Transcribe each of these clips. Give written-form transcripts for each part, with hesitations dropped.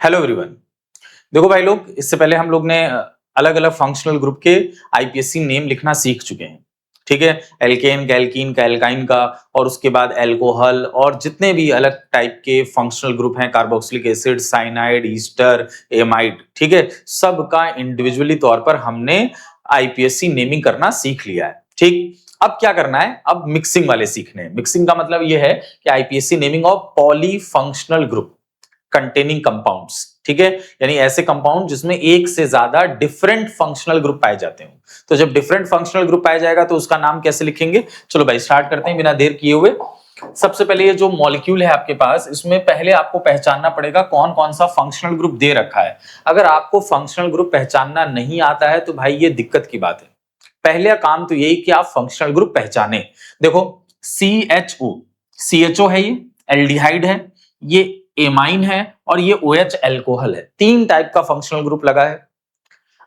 Hello everyone. देखो भाई लोग, इससे पहले हम लोग ने अलग अलग फंक्शनल ग्रुप के आईपीएससी नेम लिखना सीख चुके हैं। ठीक है, एल्केन का, एल्कीन का, एल्काइन का, और उसके बाद एल्कोहल और जितने भी अलग टाइप के फंक्शनल ग्रुप हैं, carboxylic acid, cyanide, Easter, amide, ठीक है, सबका इंडिविजुअली तौर पर हमने आईपीएससी नेमिंग करना सीख लिया है। ठीक, अब क्या करना है, अब मिक्सिंग वाले सीखने हैं। मिक्सिंग का मतलब यह है कि IPSC naming of poly functional group containing compounds. ठीक है, यानी ऐसे कंपाउंड जिसमें एक से ज्यादा डिफरेंट फंक्शनल ग्रुप पाए जाते हैं। तो जब डिफरेंट फंक्शनल ग्रुप पाया जाएगा तो उसका नाम कैसे लिखेंगे? चलो भाई स्टार्ट करते हैं बिना देर किए हुए। सबसे पहले ये जो मॉलिक्यूल है आपके पास, इसमें पहले आपको पहचानना पड़ेगा कौन कौन सा फंक्शनल ग्रुप दे रखा है। अगर आपको फंक्शनल ग्रुप पहचानना नहीं आता है तो भाई ये दिक्कत की बात है। पहले काम तो यही कि आप फंक्शनल ग्रुप पहचाने। देखो, CHO है, ये एल्डिहाइड है, ये एमाइन है और ये OH एल्कोहल है। तीन टाइप का फंक्शनल ग्रुप लगा है।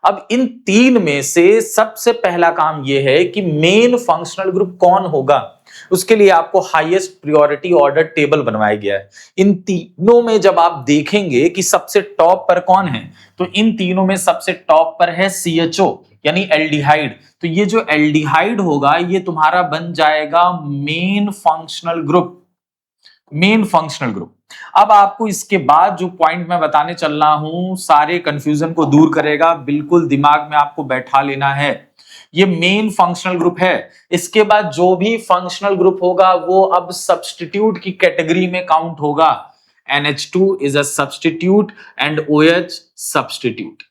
अब इन तीन में से सबसे पहला काम यह है कि मेन फंक्शनल ग्रुप कौन होगा, उसके लिए आपको हाईएस्ट प्रायोरिटी ऑर्डर टेबल बनवाया गया है। इन तीनों में जब आप देखेंगे कि सबसे टॉप पर कौन है, तो इन तीनों में सबसे टॉप पर है CHO यानी एल्डिहाइड। तो ये जो एल्डिहाइड होगा ये तुम्हारा बन जाएगा main functional group. Main functional group. अब आपको इसके बाद जो पॉइंट मैं बताने चल रहा हूं सारे कंफ्यूजन को दूर करेगा, बिल्कुल दिमाग में आपको बैठा लेना है। ये मेन फंक्शनल ग्रुप है। इसके बाद जो भी फंक्शनल ग्रुप होगा वो अब सब्स्टिट्यूट की कैटेगरी में काउंट होगा। NH2 is a substitute and OH substitute.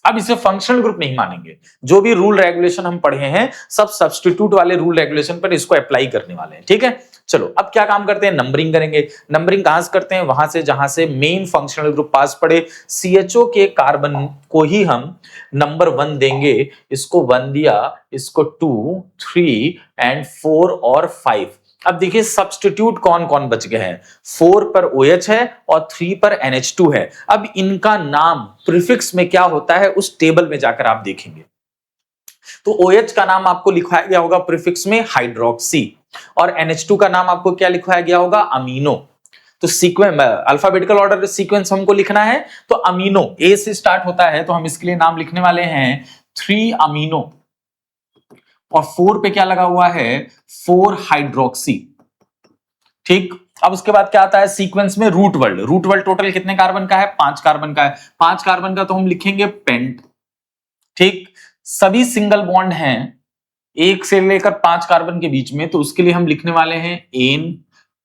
अब इसे फंक्शनल ग्रुप नहीं मानेंगे। जो भी रूल रेगुलेशन हम पढ़े हैं सब सब्स्टिट्यूट वाले रूल रेगुलेशन पर इसको अप्लाई करने वाले हैं। ठीक है, चलो अब क्या काम करते हैं, नंबरिंग करेंगे। नंबरिंग कहां से करते हैं? वहां से जहां से मेन फंक्शनल ग्रुप पास पड़े। CHO के कार्बन को ही हम नंबर 1 देंगे। इसको 1 दिया, इसको 2, 3 एंड 4 और 5। अब देखिए सब्स्टिट्यूट कौन कौन बच गए हैं। 4 पर OH है और 3 पर NH2 है। अब इनका नाम प्रीफिक्स में क्या होता है उस टेबल में जाकर आप देखेंगे। तो OH का नाम आपको लिखवाया गया होगा प्रीफिक्स में हाइड्रोक्सी, और NH2 का नाम आपको क्या लिखवाया गया होगा? अमीनो। तो सीक्वेंस, अल्फाबेटिकल ऑर्डर सीक्वेंस हमको लिखना है तो अमीनो A से स्टार्ट होता है, तो हम इसके लिए नाम लिखने वाले हैं 3 अमीनो। और 4 पे क्या लगा हुआ है? 4 हाइड्रोक्सी। ठीक, अब उसके बाद क्या आता है सीक्वेंस में? Root word. Root word total कितने कार्बन का है? 5 कार्बन का है। 5 कार्बन का तो हम लिखेंगे पेंट। ठीक, सभी सिंगल बॉन्ड हैं 1 से लेकर 5 कार्बन के बीच में, तो उसके लिए हम लिखने वाले हैं एन,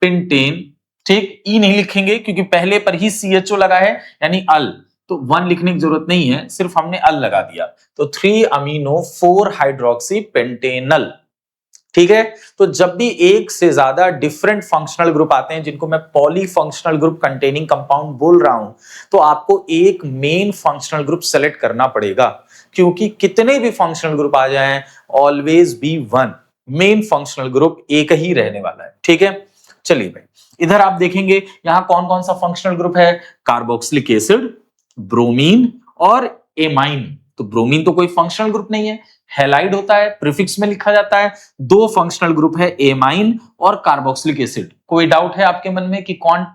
पेंटेन। ठीक, ई नहीं लिखेंगे क्योंकि पहले पर ही CHO लगा है यानी अल, तो 1 लिखने की जरूरत नहीं है, सिर्फ हमने अल लगा दिया। तो 3 अमीनो 4 हाइड्रोक्सी पेंटेनल। ठीक है, तो जब भी एक से ज्यादा डिफरेंट फंक्शनल ग्रुप आते हैं जिनको मैं poly functional group containing compound बोल रहा हूं, तो आपको एक मेन फंक्शनल ग्रुप सेलेक्ट करना पड़ेगा, क्योंकि कितने भी फंक्शनल ग्रुप आ जाएं always be one. Main functional group एक ही रहने वाला है। ठीक है, चलिए भाई इधर आप देखेंगे यहां कौन कौन सा फंक्शनल ग्रुप है? कार्बोक्सिलिक एसिड, ब्रोमीन और एमाइन। तो ब्रोमीन तो कोई फंक्शनल ग्रुप नहीं है, हैलाइड होता है, प्रीफिक्स में लिखा जाता है। दो फंक्शनल ग्रुप है एमाइन और कार्बोक्सिलिक एसिड। कोई डाउट है आपके मन में कि कौन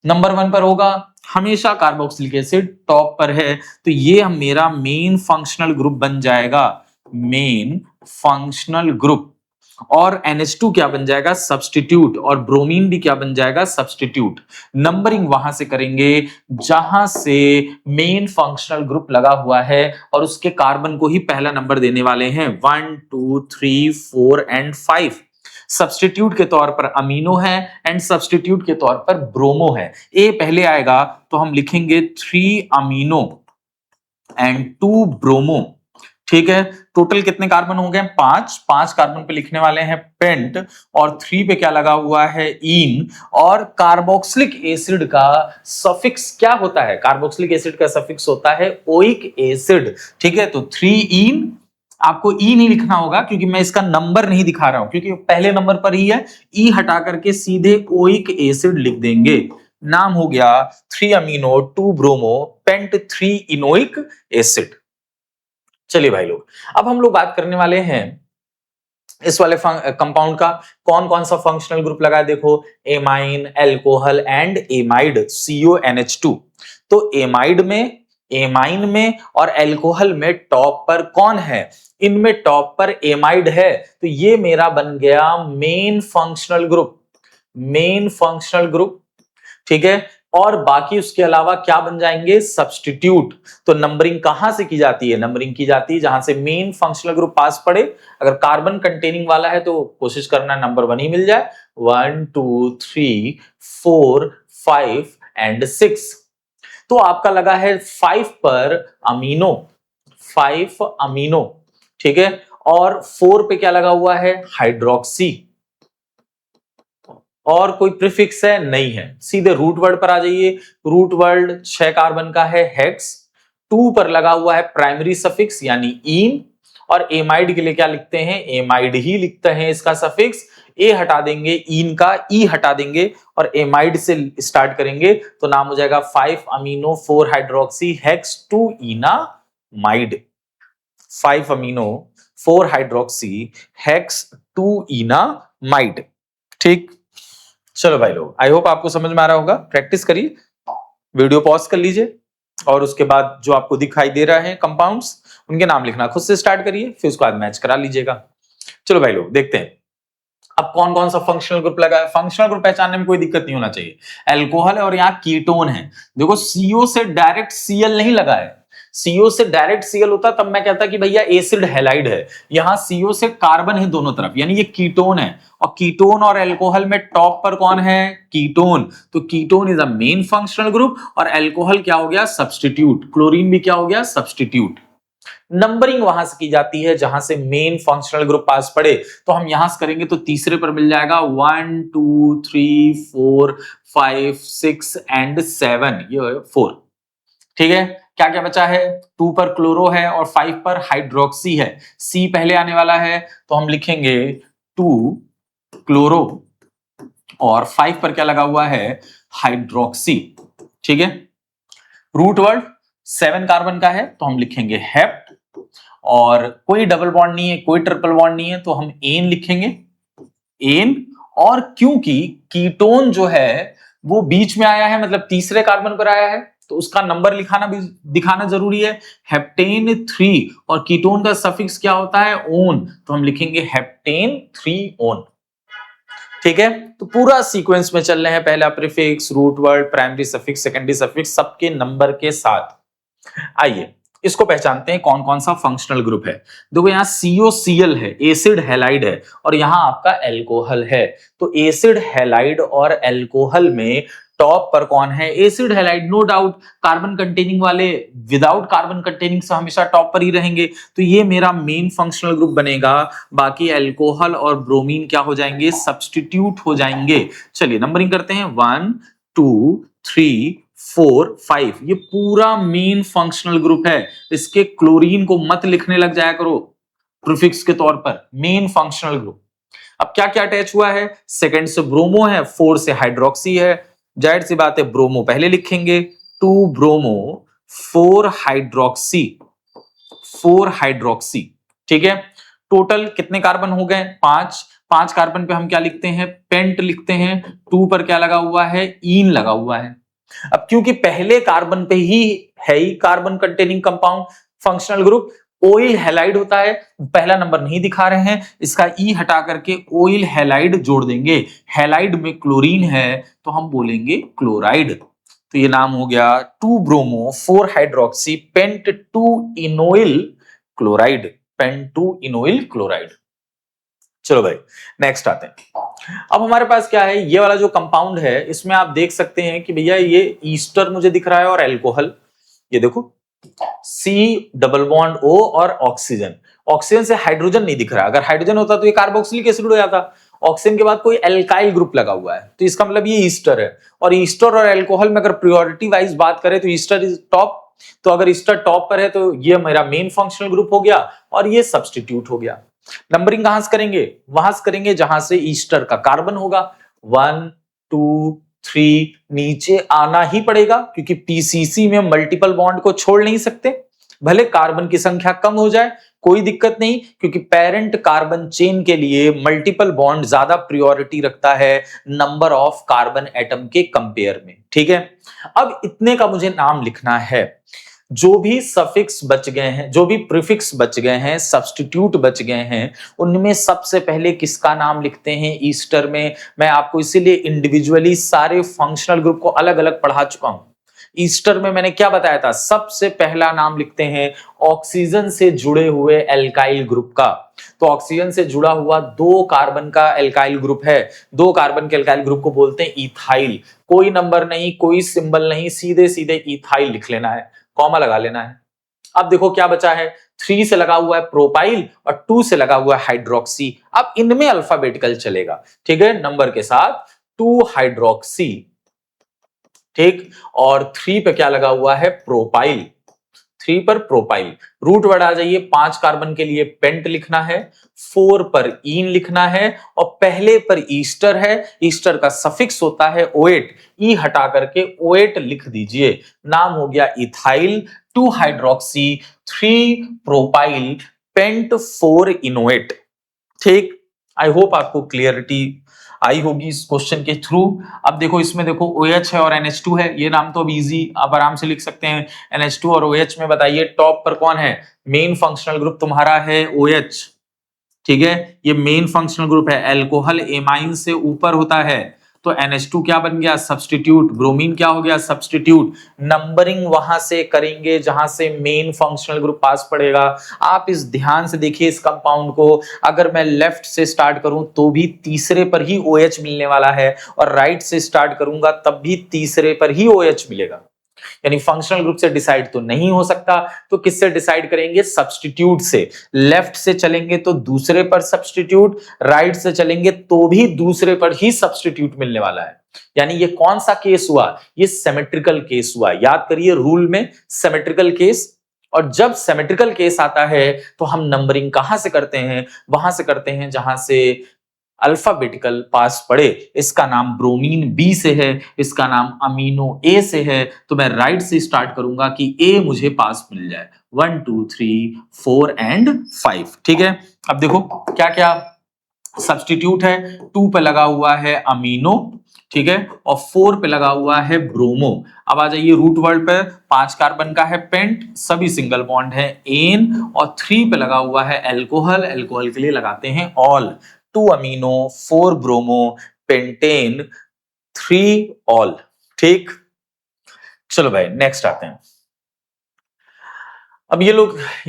नंबर 1 पर होगा? हमेशा कार्बोक्सिलिक एसिड टॉप पर है, तो ये मेरा मेन फंक्शनल ग्रुप बन जाएगा, मेन फंक्शनल ग्रुप। और NH2 क्या बन जाएगा? सब्स्टिट्यूट। और ब्रोमीन भी क्या बन जाएगा? सब्स्टिट्यूट। नंबरिंग वहां से करेंगे जहां से मेन फंक्शनल ग्रुप लगा हुआ है, और उसके कार्बन को ही पहला नंबर देने वाले हैं 1, 2, 3, 4 एंड 5। सब्स्टिट्यूट के तौर पर अमीनो है एंड सब्स्टिट्यूट के तौर पर ब्रोमो है। ए पहले आएगा तो हम लिखेंगे 3 अमीनो एंड 2 ब्रोमो। ठीक है, टोटल कितने कार्बन हो गए? 5। 5 कार्बन पे लिखने वाले हैं पेंट, और 3 पे क्या लगा हुआ है? इन। और कार्बोक्सिलिक एसिड का सफिक्स क्या होता है? कार्बोक्सिलिक एसिड का सफिक्स होता है ओइक एसिड। ठीक है, तो 3 इन। आपको ई नहीं लिखना होगा क्योंकि मैं इसका नंबर नहीं दिखा रहा हूं, क्योंकि पहले नंबर पर ही है। ई हटा करके सीधे ओइक एसिड लिख देंगे। नाम हो गया 3 amino 2 bromo paint 3 enoic acid. चलिए भाई लोग, अब हम लोग बात करने वाले हैं इस वाले कंपाउंड का कौन कौन सा फंक्शनल ग्रुप लगा है, देखो amine, alcohol and amide, CONH2। तो एमाइन में और एल्कोहल में टॉप पर कौन है, इनमें टॉप पर एमाइड है, तो ये मेरा बन गया मेन फंक्शनल ग्रुप, ठीक है। और बाकी उसके अलावा क्या बन जाएंगे, सब्स्टिट्यूट। तो नंबरिंग कहां से की जाती है, नंबरिंग की जाती है जहां से मेन फंक्शनल ग्रुप पास पड़े। अगर कार्बन कंटेनिंग वाला है तो कोशिश करना नंबर 1 ही मिल जाए, 1 2 3 4 5 एंड 6। तो आपका लगा है 5 पर अमीनो, 5 अमीनो, ठीक है। और 4 पे क्या लगा हुआ है, हाइड्रोक्सी। और कोई प्रीफिक्स है, नहीं है। सीधे रूट वर्ड पर आ जाइए, रूट वर्ड 6 कार्बन का है, हेक्स। 2 पर लगा हुआ है प्राइमरी सफिक्स यानी इन। और एमाइड के लिए क्या लिखते हैं, एमाइड ही लिखते हैं इसका सफिक्स। ए हटा देंगे, इन का ई हटा देंगे और एमाइड से स्टार्ट करेंगे तो नाम हो जाएगा 5 amino 4 hydroxy hex 2 इनामाइड। 5 amino 4 hydroxy hex 2 इनामाइड, ठीक। चलो भाई लोग, आई होप आपको समझ में आ रहा होगा। प्रैक्टिस करिए, वीडियो पॉज कर लीजिए और उसके बाद जो आपको दिखाई दे रहा है कंपाउंड्स, उनके नाम लिखना खुद से स्टार्ट करिए, फिर उसके बाद मैच करा लीजिएगा। चलो भाई लोग देखते हैं अब कौन कौन सा फंक्शनल ग्रुप लगा है। फंक्शनल ग्रुप पहचानने में कोई दिक्कत नहीं होना चाहिए। एल्कोहल है और यहाँ कीटोन है। देखो CO से डायरेक्ट Cl नहीं लगा है, CO से डायरेक्ट Cl होता तब मैं कहता कि भैया एसिड हैलाइड है। यहाँ CO से कार्बन है दोनों तरफ, यानी ये कीटोन है। और कीटोन और एल्कोहल में टॉप पर कौन है, कीटोन। तो ketone is a main functional group और एल्कोहल क्या हो गया, सब्स्टिट्यूट। क्लोरीन भी क्या हो गया, सब्स्टिट्यूट। नंबरिंग वहां से की जाती है जहां से मेन फंक्शनल ग्रुप पास पड़े। तो हम यहां से करेंगे तो तीसरे पर मिल जाएगा 1 2 3 4 5 6 एंड 7, ये 4, ठीक है। क्या क्या बचा है, 2 पर क्लोरो है और 5 पर हाइड्रोक्सी है। C पहले आने वाला है तो हम लिखेंगे 2 क्लोरो और 5 पर क्या लगा हुआ है, हाइड्रोक्सी, ठीक है। रूट वर्ड 7 कार्बन का है तो हम लिखेंगे हेप्ट। और कोई डबल बॉन्ड नहीं है, कोई ट्रिपल बॉन्ड नहीं है तो हम एन लिखेंगे, एन। और क्योंकि कीटोन जो है वो बीच में आया है, मतलब तीसरे कार्बन पर आया है, तो उसका नंबर लिखाना भी दिखाना जरूरी है। हेप्टेन 3 और कीटोन का सफिक्स क्या होता है, ओन, तो हम लिखेंगे हेप्टेन 3 ओन, ठीक है। तो पूरा सीक्वेंस में चल रहे हैं, पहला prefix, root word, primary suffix, secondary suffix, सबके नंबर के साथ। आइए इसको पहचानते हैं कौन कौन सा फंक्शनल ग्रुप है। देखो यहाँ COCl है, एसिड हैलाइड है, और यहाँ आपका एल्कोहल है। तो एसिड हैलाइड और एल्कोहल में टॉप पर कौन है, acid halide, no doubt. Carbon containing वाले विदाउट कार्बन कंटेनिंग से हमेशा टॉप पर ही रहेंगे, तो ये मेरा मेन फंक्शनल ग्रुप बनेगा। बाकी एल्कोहल और ब्रोमीन क्या हो जाएंगे, सब्स्टिट्यूट हो जाएंगे। चलिए नंबरिंग करते हैं, 1 2 3 4 5, ये पूरा मेन फंक्शनल ग्रुप है। इसके क्लोरीन को मत लिखने लग जाया करो प्रीफिक्स के तौर पर, मेन फंक्शनल ग्रुप। अब क्या क्या अटैच हुआ है, सेकंड से ब्रोमो है, 4 से हाइड्रोक्सी है, जाहिर सी बात है ब्रोमो पहले लिखेंगे, 2 ब्रोमो 4 हाइड्रोक्सी, 4 हाइड्रोक्सी, ठीक है। टोटल कितने कार्बन हो गए, 5। 5 कार्बन पे हम क्या लिखते हैं, पेंट लिखते हैं। 2 पर क्या लगा हुआ है, ईन लगा हुआ है। अब क्योंकि पहले कार्बन पे ही है ही carbon containing compound functional group, oil halide होता है, पहला नंबर नहीं दिखा रहे हैं, इसका ई हटा करके ऑयल हैलाइड जोड़ देंगे। हैलाइड में क्लोरीन है तो हम बोलेंगे क्लोराइड। तो ये नाम हो गया 2 bromo 4 hydroxy pent 2 enoyl chloride, pent 2 enoyl chloride. चलो भाई नेक्स्ट आते हैं। अब हमारे पास क्या है, ये वाला जो कंपाउंड है इसमें आप देख सकते हैं कि भैया ये ईस्टर मुझे दिख रहा है और एल्कोहल, ये देखो C डबल बॉन्ड O और ऑक्सीजन। ऑक्सीजन से हाइड्रोजन नहीं दिख रहा, अगर हाइड्रोजन होता तो ये कार्बोक्सिलिक एसिड हो जाता। ऑक्सीजन के बाद कोई एल्काइल ग्रुप लगा हुआ है तो इसका मतलब ये ईस्टर है। और ईस्टर और एल्कोहल में अगर प्रायोरिटी वाइज बात करें तो ईस्टर इज टॉप। तो अगर ईस्टर टॉप पर है तो ये मेरा मेन फंक्शनल ग्रुप हो गया और ये सब्स्टिट्यूट हो गया। नंबरिंग कहां से करेंगे, वहां से करेंगे जहां से ईस्टर का कार्बन होगा। 1 2 3 नीचे आना ही पड़ेगा क्योंकि पीसीसी में मल्टीपल बॉन्ड को छोड़ नहीं सकते, भले कार्बन की संख्या कम हो जाए कोई दिक्कत नहीं, क्योंकि पेरेंट कार्बन चेन के लिए मल्टीपल बॉन्ड ज्यादा प्रायोरिटी रखता है नंबर ऑफ कार्बन एटम के कंपेयर में। ठीक है, अब इतने का मुझे नाम लिखना है। जो भी सफिक्स बच गए हैं, जो भी प्रीफिक्स बच गए हैं, सब्स्टिट्यूट बच गए हैं, उनमें सबसे पहले किसका नाम लिखते हैं ईस्टर में। मैं आपको इसीलिए इंडिविजुअली सारे फंक्शनल ग्रुप को अलग अलग पढ़ा चुका हूं। ईस्टर में मैंने क्या बताया था, सबसे पहला नाम लिखते हैं ऑक्सीजन से जुड़े हुए एल्काइल ग्रुप का। तो ऑक्सीजन से जुड़ा हुआ 2 कार्बन का एल्काइल ग्रुप है, 2 कार्बन के एल्काइल ग्रुप को बोलते हैं इथाइल। कोई नंबर नहीं, कोई सिंबल नहीं, सीधे सीधे इथाइल लिख लेना है, कॉमा लगा लेना है। अब देखो क्या बचा है, 3 से लगा हुआ है प्रोपाइल और 2 से लगा हुआ है हाइड्रोक्सी। अब इनमें अल्फाबेटिकल चलेगा, ठीक है, नंबर के साथ 2 हाइड्रोक्सी, ठीक, और 3 पे क्या लगा हुआ है, प्रोपाइल, 3 पर प्रोपाइल। रूट वर्ड आ जाइए, 5 कार्बन के लिए पेंट लिखना है, 4 पर ईन लिखना है और पहले पर ईस्टर है। ईस्टर का सफिक्स होता है OH, ई हटा करके OH लिख दीजिए, नाम हो गया इथाइल, 2 हाइड्रोक्सी, 3 प्रोपाइल, पेंट, 4 इनोएट। ठीक, आई होप आपको क्लियरिटी आई होगी इस क्वेश्चन के थ्रू। अब देखो इसमें देखो OH है और NH2 है, ये नाम तो अब इजी आप आराम से लिख सकते हैं। NH2 और OH में बताइए टॉप पर कौन है, मेन फंक्शनल ग्रुप तुम्हारा है OH, ठीक है, ये मेन फंक्शनल ग्रुप है, अल्कोहल एमाइन से ऊपर होता है। तो NH2 क्या बन गया, सब्स्टिट्यूट, ब्रोमीन क्या हो गया, सब्स्टिट्यूट। नंबरिंग वहां से करेंगे जहां से मेन फंक्शनल ग्रुप पास पड़ेगा। आप इस ध्यान से देखिए इस कंपाउंड को, अगर मैं लेफ्ट से स्टार्ट करूं तो भी तीसरे पर ही OH मिलने वाला है, और राइट से स्टार्ट करूंगा तब भी तीसरे पर ही OH मिलेगा। यानी फंक्शनल ग्रुप से डिसाइड तो नहीं हो सकता, तो किससे डिसाइड करेंगे, सब्स्टिट्यूट से। लेफ्ट से चलेंगे तो दूसरे पर सब्स्टिट्यूट, राइट से चलेंगे तो भी दूसरे पर ही सब्स्टिट्यूट मिलने वाला है। यानी ये कौन सा केस हुआ, ये सिमेट्रिकल केस हुआ। याद करिए रूल में सिमेट्रिकल केस, और जब सिमेट्रिकल केस आता है तो हम नंबरिंग कहां से करते हैं, वहां से करते हैं जहां से अल्फाबेटिकल पास पड़े। इसका नाम ब्रोमीन B से है, इसका नाम अमीनो A से है, तो मैं राइट से स्टार्ट करूंगा कि A मुझे पास मिल जाए, 1 2 3 4 एंड 5। ठीक है, अब देखो क्या क्या सब्स्टिट्यूट है, 2 पे लगा हुआ है अमीनो, ठीक है, और 4 पे लगा हुआ है ब्रोमो। अब आ जाइए रूट वर्ड पे, 5 कार्बन का है पेंट, सभी सिंगल बॉन्ड है एन, और 3 पे लगा हुआ है अल्कोहल, अल्कोहल के लिए लगाते हैं all, 2 amino, 4 bromo, pentane, 3 all. ठीक, चलो भाई नेक्स्ट आते हैं। अब ये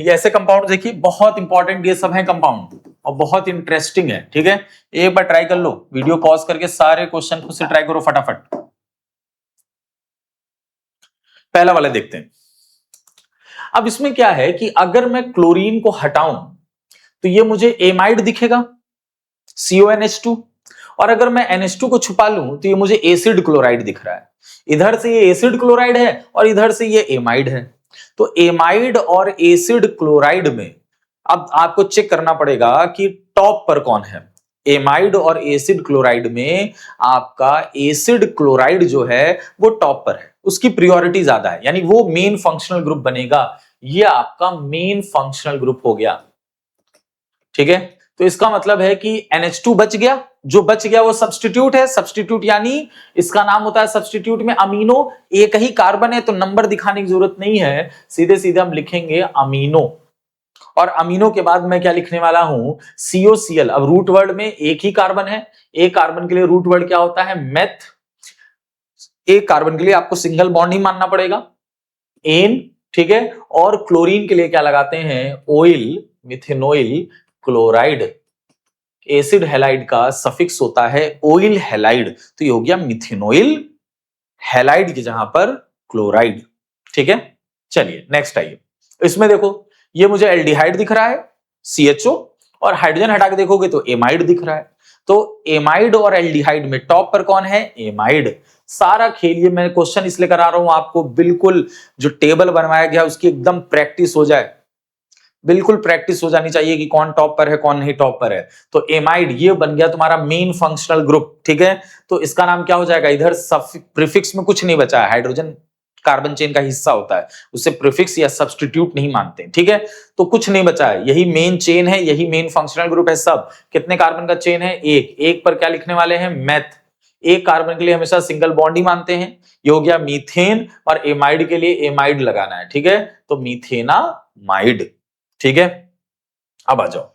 ऐसे कंपाउंड देखिए, बहुत इंपॉर्टेंट ये सब है कंपाउंड और बहुत इंटरेस्टिंग है। ठीक है, एक बार ट्राई कर लो, वीडियो पॉज करके सारे क्वेश्चन खुद से ट्राई करो फटाफट। पहला वाला देखते हैं। अब इसमें क्या है कि अगर मैं क्लोरीन को हटाऊं तो ये मुझे एमाइड दिखेगा, CONH2, और अगर मैं NH2 को छुपा लूं तो ये मुझे एसिड क्लोराइड दिख रहा है। इधर से ये एसिड क्लोराइड है और इधर से ये एमाइड है। तो एमाइड और एसिड क्लोराइड में अब आपको चेक करना पड़ेगा कि टॉप पर कौन है। एमाइड और एसिड क्लोराइड में आपका एसिड क्लोराइड जो है वो टॉप पर है, उसकी प्रायोरिटी ज्यादा है, यानी वो मेन फंक्शनल ग्रुप बनेगा। ये आपका मेन फंक्शनल ग्रुप हो गया। ठीक है, तो इसका मतलब है कि NH2 बच गया, जो बच गया वो सब्स्टिट्यूट है। सब्स्टिट्यूट यानी इसका नाम होता है सब्स्टिट्यूट में अमीनो, एक ही कार्बन है तो नंबर दिखाने की जरूरत नहीं है, सीधे सीधे हम लिखेंगे अमीनो। और अमीनो के बाद मैं क्या लिखने वाला हूं, COCl। अब रूट वर्ड में एक ही कार्बन है, एक कार्बन के लिए रूट वर्ड क्या होता है, मेथ। एक कार्बन के लिए आपको सिंगल बॉन्ड ही मानना पड़ेगा, एन। ठीक है, और क्लोरीन के लिए क्या लगाते हैं, ऑयल, मिथेनॉइल क्लोराइड। एसिड हैलाइड का सफिक्स होता है ऑयल हैलाइड, तो ये हो गया मिथेनॉइल हैलाइड की जगह पर क्लोराइड। ठीक है, चलिए नेक्स्ट आइए। इसमें देखो ये मुझे एल्डिहाइड दिख रहा है CHO, और हाइड्रोजन हटा के देखोगे तो एमाइड दिख रहा है। तो एमाइड और एल्डिहाइड में टॉप पर कौन है, एमाइड। सारा खेल ये मैं क्वेश्चन इसलिए करा रहा हूं आपको, बिल्कुल जो टेबल बनवाया गया उसकी एकदम प्रैक्टिस हो जाए, बिल्कुल प्रैक्टिस हो जानी चाहिए कि कौन टॉप पर है कौन नहीं टॉप पर है। तो एमाइड ये बन गया तुम्हारा मेन फंक्शनल ग्रुप। ठीक है, तो इसका नाम क्या हो जाएगा, इधर प्रीफिक्स में कुछ नहीं बचा है, हाइड्रोजन कार्बन चेन का हिस्सा होता है, उसे प्रीफिक्स या सब्स्टिट्यूट नहीं मानते। ठीक है, तो कुछ नहीं बचा है, यही मेन चेन है, यही मेन फंक्शनल ग्रुप है सब। कितने कार्बन का चेन है? एक पर क्या लिखने वाले हैं? मेथ। एक कार्बन के लिए हमेशा सिंगल बॉन्ड ही मानते हैं, ये हो गया मीथेन, और एमाइड के लिए एमाइड लगाना है। ठीक है, तो मीथेनामाइड। ठीक है, अब आ जाओ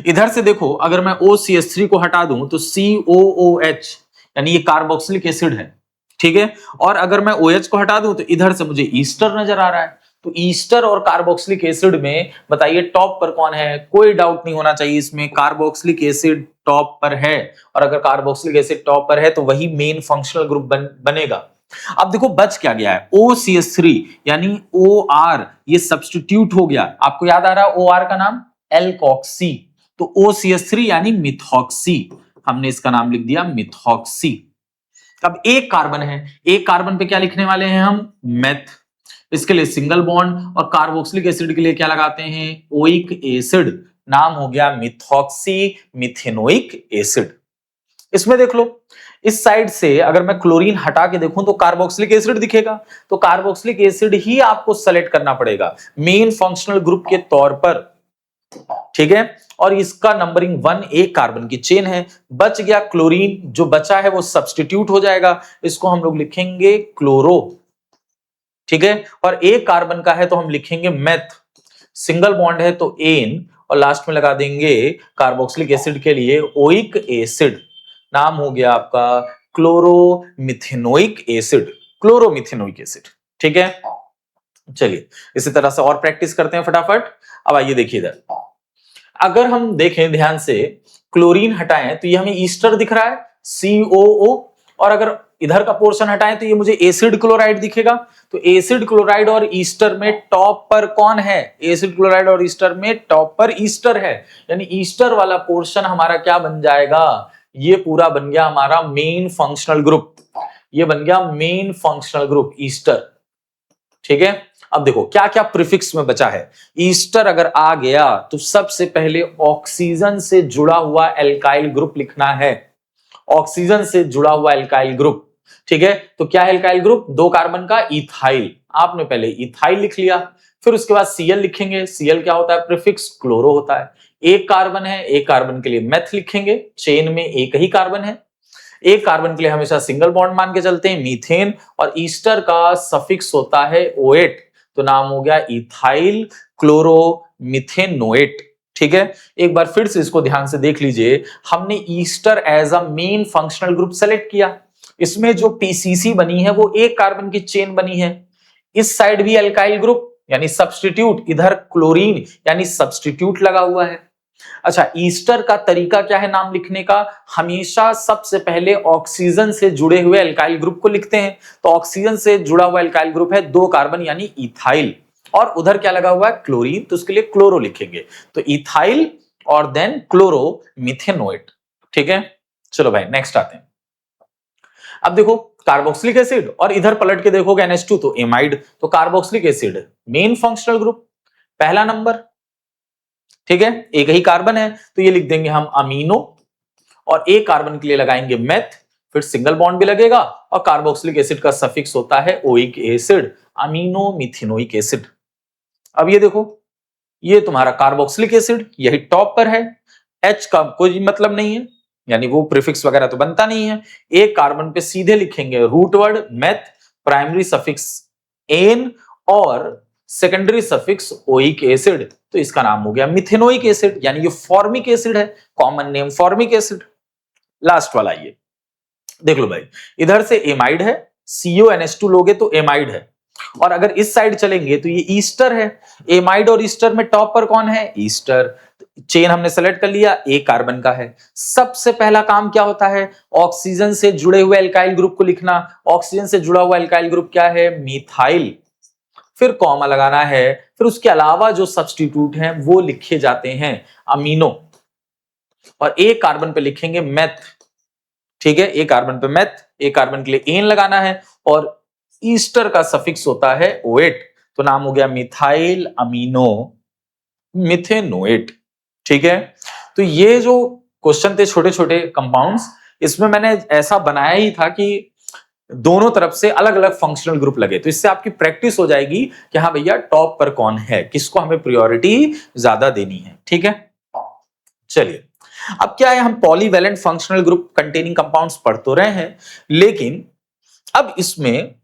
इधर से देखो, अगर मैं OCH3 को हटा दूं तो COOH यानी ये कार्बोक्सिलिक एसिड है। ठीक है, और अगर मैं OH को हटा दूं तो इधर से मुझे ईस्टर नजर आ रहा है। तो ईस्टर और कार्बोक्सिलिक एसिड में बताइए टॉप पर कौन है? कोई डाउट नहीं होना चाहिए इसमें, कार्बोक्सिलिक एसिड टॉप पर है। और अगर कार्बोक्सिलिक एसिड टॉप पर है तो वही मेन फंक्शनल ग्रुप बनेगा। अब देखो बच क्या गया है? OCH3 यानी OR, ये सब्स्टिट्यूट हो गया। आपको याद आ रहा है OR का नाम? एल्कोक्सी। तो OCH3 यानी मिथॉक्सी, हमने इसका नाम लिख दिया मिथॉक्सी। अब एक कार्बन है, एक कार्बन पे क्या लिखने वाले हैं हम? मेथ। इसके लिए सिंगल बॉन्ड, और कार्बोक्सिलिक एसिड के लिए क्या लगाते हैं? ओइक एसिड, नाम हो गया मिथॉक्सी मिथेनोइक एसिड। इसमें देख लो, इस साइड से अगर मैं क्लोरीन हटा के देखूं तो कार्बोक्सिलिक एसिड दिखेगा, तो कार्बोक्सिलिक एसिड ही आपको सेलेक्ट करना पड़ेगा मेन फंक्शनल ग्रुप के तौर पर। ठीक है, और इसका नंबरिंग 1, एक कार्बन की चेन है। बच गया क्लोरीन, जो बचा है वो सब्स्टिट्यूट हो जाएगा, इसको हम लोग लिखेंगे क्लोरो। ठीक है, और एक कार्बन का है तो हम लिखेंगे मेथ, सिंगल बॉन्ड है तो एन, और लास्ट में लगा देंगे कार्बोक्सिलिक एसिड के लिए ओइक एसिड, नाम हो गया आपका क्लोरोमिथेनोइक एसिड, क्लोरोमिथेनोइक एसिड। ठीक है, चलिए इसी तरह से और प्रैक्टिस करते हैं फटाफट। अब आइए देखिए इधर, अगर हम देखें ध्यान से, क्लोरीन हटाएं तो ये हमें ईस्टर दिख रहा है COO, और अगर इधर का पोर्शन हटाएं तो ये मुझे एसिड क्लोराइड दिखेगा। तो एसिड क्लोराइड और ईस्टर में टॉप पर कौन है? एसिड क्लोराइड और ईस्टर में टॉप पर ईस्टर है, यानी ईस्टर वाला पोर्शन हमारा क्या बन जाएगा? ये पूरा बन गया हमारा मेन फंक्शनल ग्रुप, ये बन गया मेन फंक्शनल ग्रुप ईस्टर। ठीक है, अब देखो क्या क्या प्रीफिक्स में बचा है। ईस्टर अगर आ गया तो सबसे पहले ऑक्सीजन से जुड़ा हुआ एल्काइल ग्रुप लिखना है, ऑक्सीजन से जुड़ा हुआ एल्काइल ग्रुप। ठीक है, तो क्या है एल्काइल ग्रुप? 2 कार्बन का इथाइल, आपने पहले इथाइल लिख लिया, फिर उसके बाद Cl लिखेंगे। Cl क्या होता है? प्रीफिक्स क्लोरो होता है। एक कार्बन है, एक कार्बन के लिए मेथ लिखेंगे, चेन में एक ही कार्बन है। एक कार्बन के लिए हमेशा सिंगल बॉन्ड मान के चलते हैं, मीथेन, और ईस्टर का सफिक्स होता है OH, तो नाम हो गया इथाइल क्लोरोमिथेनोएट। ठीक है, एक बार फिर से इसको ध्यान से देख लीजिए, हमने ester as a main functional group select किया, इसमें जो PCC बनी है वो एक कार्बन की चेन बनी है, इस साइड भी एल्काइल ग्रुप यानी सब्स्टिट्यूट, इधर क्लोरीन यानी सब्स्टिट्यूट लगा हुआ है। अच्छा, ईस्टर का तरीका क्या है नाम लिखने का? हमेशा सबसे पहले ऑक्सीजन से जुड़े हुए एल्काइल ग्रुप को लिखते हैं, तो ऑक्सीजन से जुड़ा हुआ एल्काइल ग्रुप है 2 कार्बन यानी इथाइल, और उधर क्या लगा हुआ है? क्लोरीन, तो उसके लिए क्लोरो लिखेंगे, तो इथाइल और देन क्लोरो मिथेनोएट। ठीक है, चलो भाई नेक्स्ट आते हैं। अब देखो कार्बोक्सिलिक एसिड, और इधर पलट के देखोगे NH2 तो एमाइड, तो carboxylic acid main functional group पहला नंबर। ठीक है, एक ही कार्बन है तो ये लिख देंगे हम अमीनो, और एक कार्बन के लिए लगाएंगे मेथ, फिर सिंगल बॉन्ड भी लगेगा, और कार्बोक्सिलिक एसिड का सफिक्स होता है oic acid, amino methanoic acid. अब ये देखो, ये तुम्हारा कार्बोक्सिलिक एसिड यही टॉप पर है, H का कोई मतलब नहीं है, यानी वो प्रीफिक्स वगैरह तो बनता नहीं है। एक कार्बन पे सीधे लिखेंगे root word meth, primary suffix ane, और सेकेंडरी सफिक्स ओइक एसिड, तो इसका नाम हो गया मिथेनोइक एसिड, यानी ये फॉर्मिक एसिड है, common name formic acid. Last वाला ये देख लो भाई, इधर से एमाइड है, CONH2 लोगे तो एमाइड है, और अगर इस साइड चलेंगे तो ये ईस्टर है। एमाइड और ईस्टर में टॉप पर कौन है? ईस्टर। चेन हमने सेलेक्ट कर लिया, एक कार्बन का है। सबसे पहला काम क्या होता है? ऑक्सीजन से जुड़े हुए एल्काइल ग्रुप को लिखना। ऑक्सीजन से जुड़ा हुआ एल्काइल ग्रुप क्या है? मीथाइल, फिर कॉमा लगाना है, फिर उसके अलावा जो सब्स्टिट्यूट हैं वो लिखे जाते हैं अमीनो, और एक कार्बन पे लिखेंगे मेथ। ठीक है, एक कार्बन पे मेथ, एक कार्बन के लिए एन लगाना है, और ईस्टर का सफिक्स होता है OH, तो नाम हो गया मिथाइल अमीनो मिथेनोएट। ठीक है, तो ये जो क्वेश्चन थे छोटे छोटे कंपाउंड्स, इसमें मैंने ऐसा बनाया ही था कि दोनों तरफ से अलग अलग फंक्शनल ग्रुप लगे, तो इससे आपकी प्रैक्टिस हो जाएगी कि हाँ भैया टॉप पर कौन है, किसको हमें प्रायोरिटी ज्यादा देनी है। ठीक है, चलिए अब क्या है, हम polyvalent functional group containing compounds पढ़ तो रहे हैं, लेकिन अब इसमें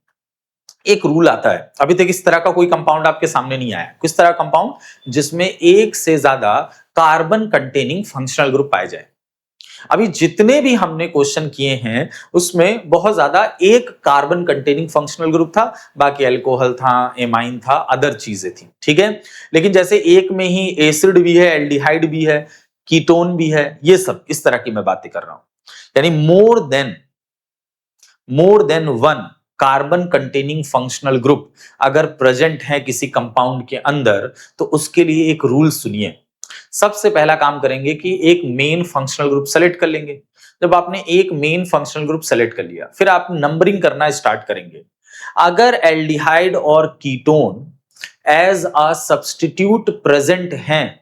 एक रूल आता है। अभी तक इस तरह का कोई कंपाउंड आपके सामने नहीं आया। किस तरह कंपाउंड? जिसमें एक से ज्यादा कार्बन कंटेनिंग फंक्शनल ग्रुप पाए जाए। अभी जितने भी हमने क्वेश्चन किए हैं उसमें बहुत ज्यादा एक कार्बन कंटेनिंग फंक्शनल ग्रुप था, बाकी अल्कोहल था, एमाइन था, अदर चीजें थी। ठीक है, लेकिन जैसे एक में ही एसिड भी है, एल्डिहाइड भी है, कीटोन भी है, ये सब इस तरह की मैं बातें कर रहा हूं। यानी more than one carbon containing functional group अगर प्रेजेंट है किसी कंपाउंड के अंदर, तो उसके लिए एक रूल सुनिए। सबसे पहला काम करेंगे कि एक मेन फंक्शनल ग्रुप सेलेक्ट कर लेंगे। जब आपने एक मेन फंक्शनल ग्रुप सेलेक्ट कर लिया, फिर आप नंबरिंग करना स्टार्ट करेंगे। अगर एल्डिहाइड और ketone as a substitute present हैं,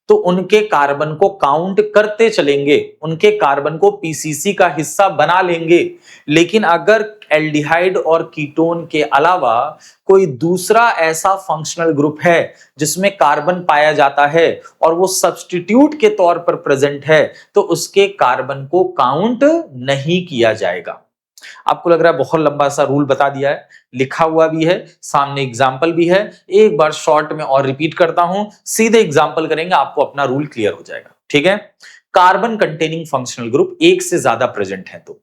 तो उनके कार्बन को काउंट करते चलेंगे, उनके कार्बन को पीसीसी का हिस्सा बना लेंगे। लेकिन अगर एल्डिहाइड और कीटोन के अलावा कोई दूसरा ऐसा फंक्शनल ग्रुप है जिसमें कार्बन पाया जाता है और वो सब्स्टिट्यूट के तौर पर प्रेजेंट है, तो उसके कार्बन को काउंट नहीं किया जाएगा। आपको लग रहा है बहुत लंबा सा रूल बता दिया है, लिखा हुआ भी है, सामने एग्जाम्पल भी है। एक बार शॉर्ट में और रिपीट करता हूं, सीधे एग्जाम्पल करेंगे, आपको अपना रूल क्लियर हो जाएगा। ठीक है, कार्बन कंटेनिंग फंक्शनल ग्रुप एक से ज्यादा प्रेजेंट है तो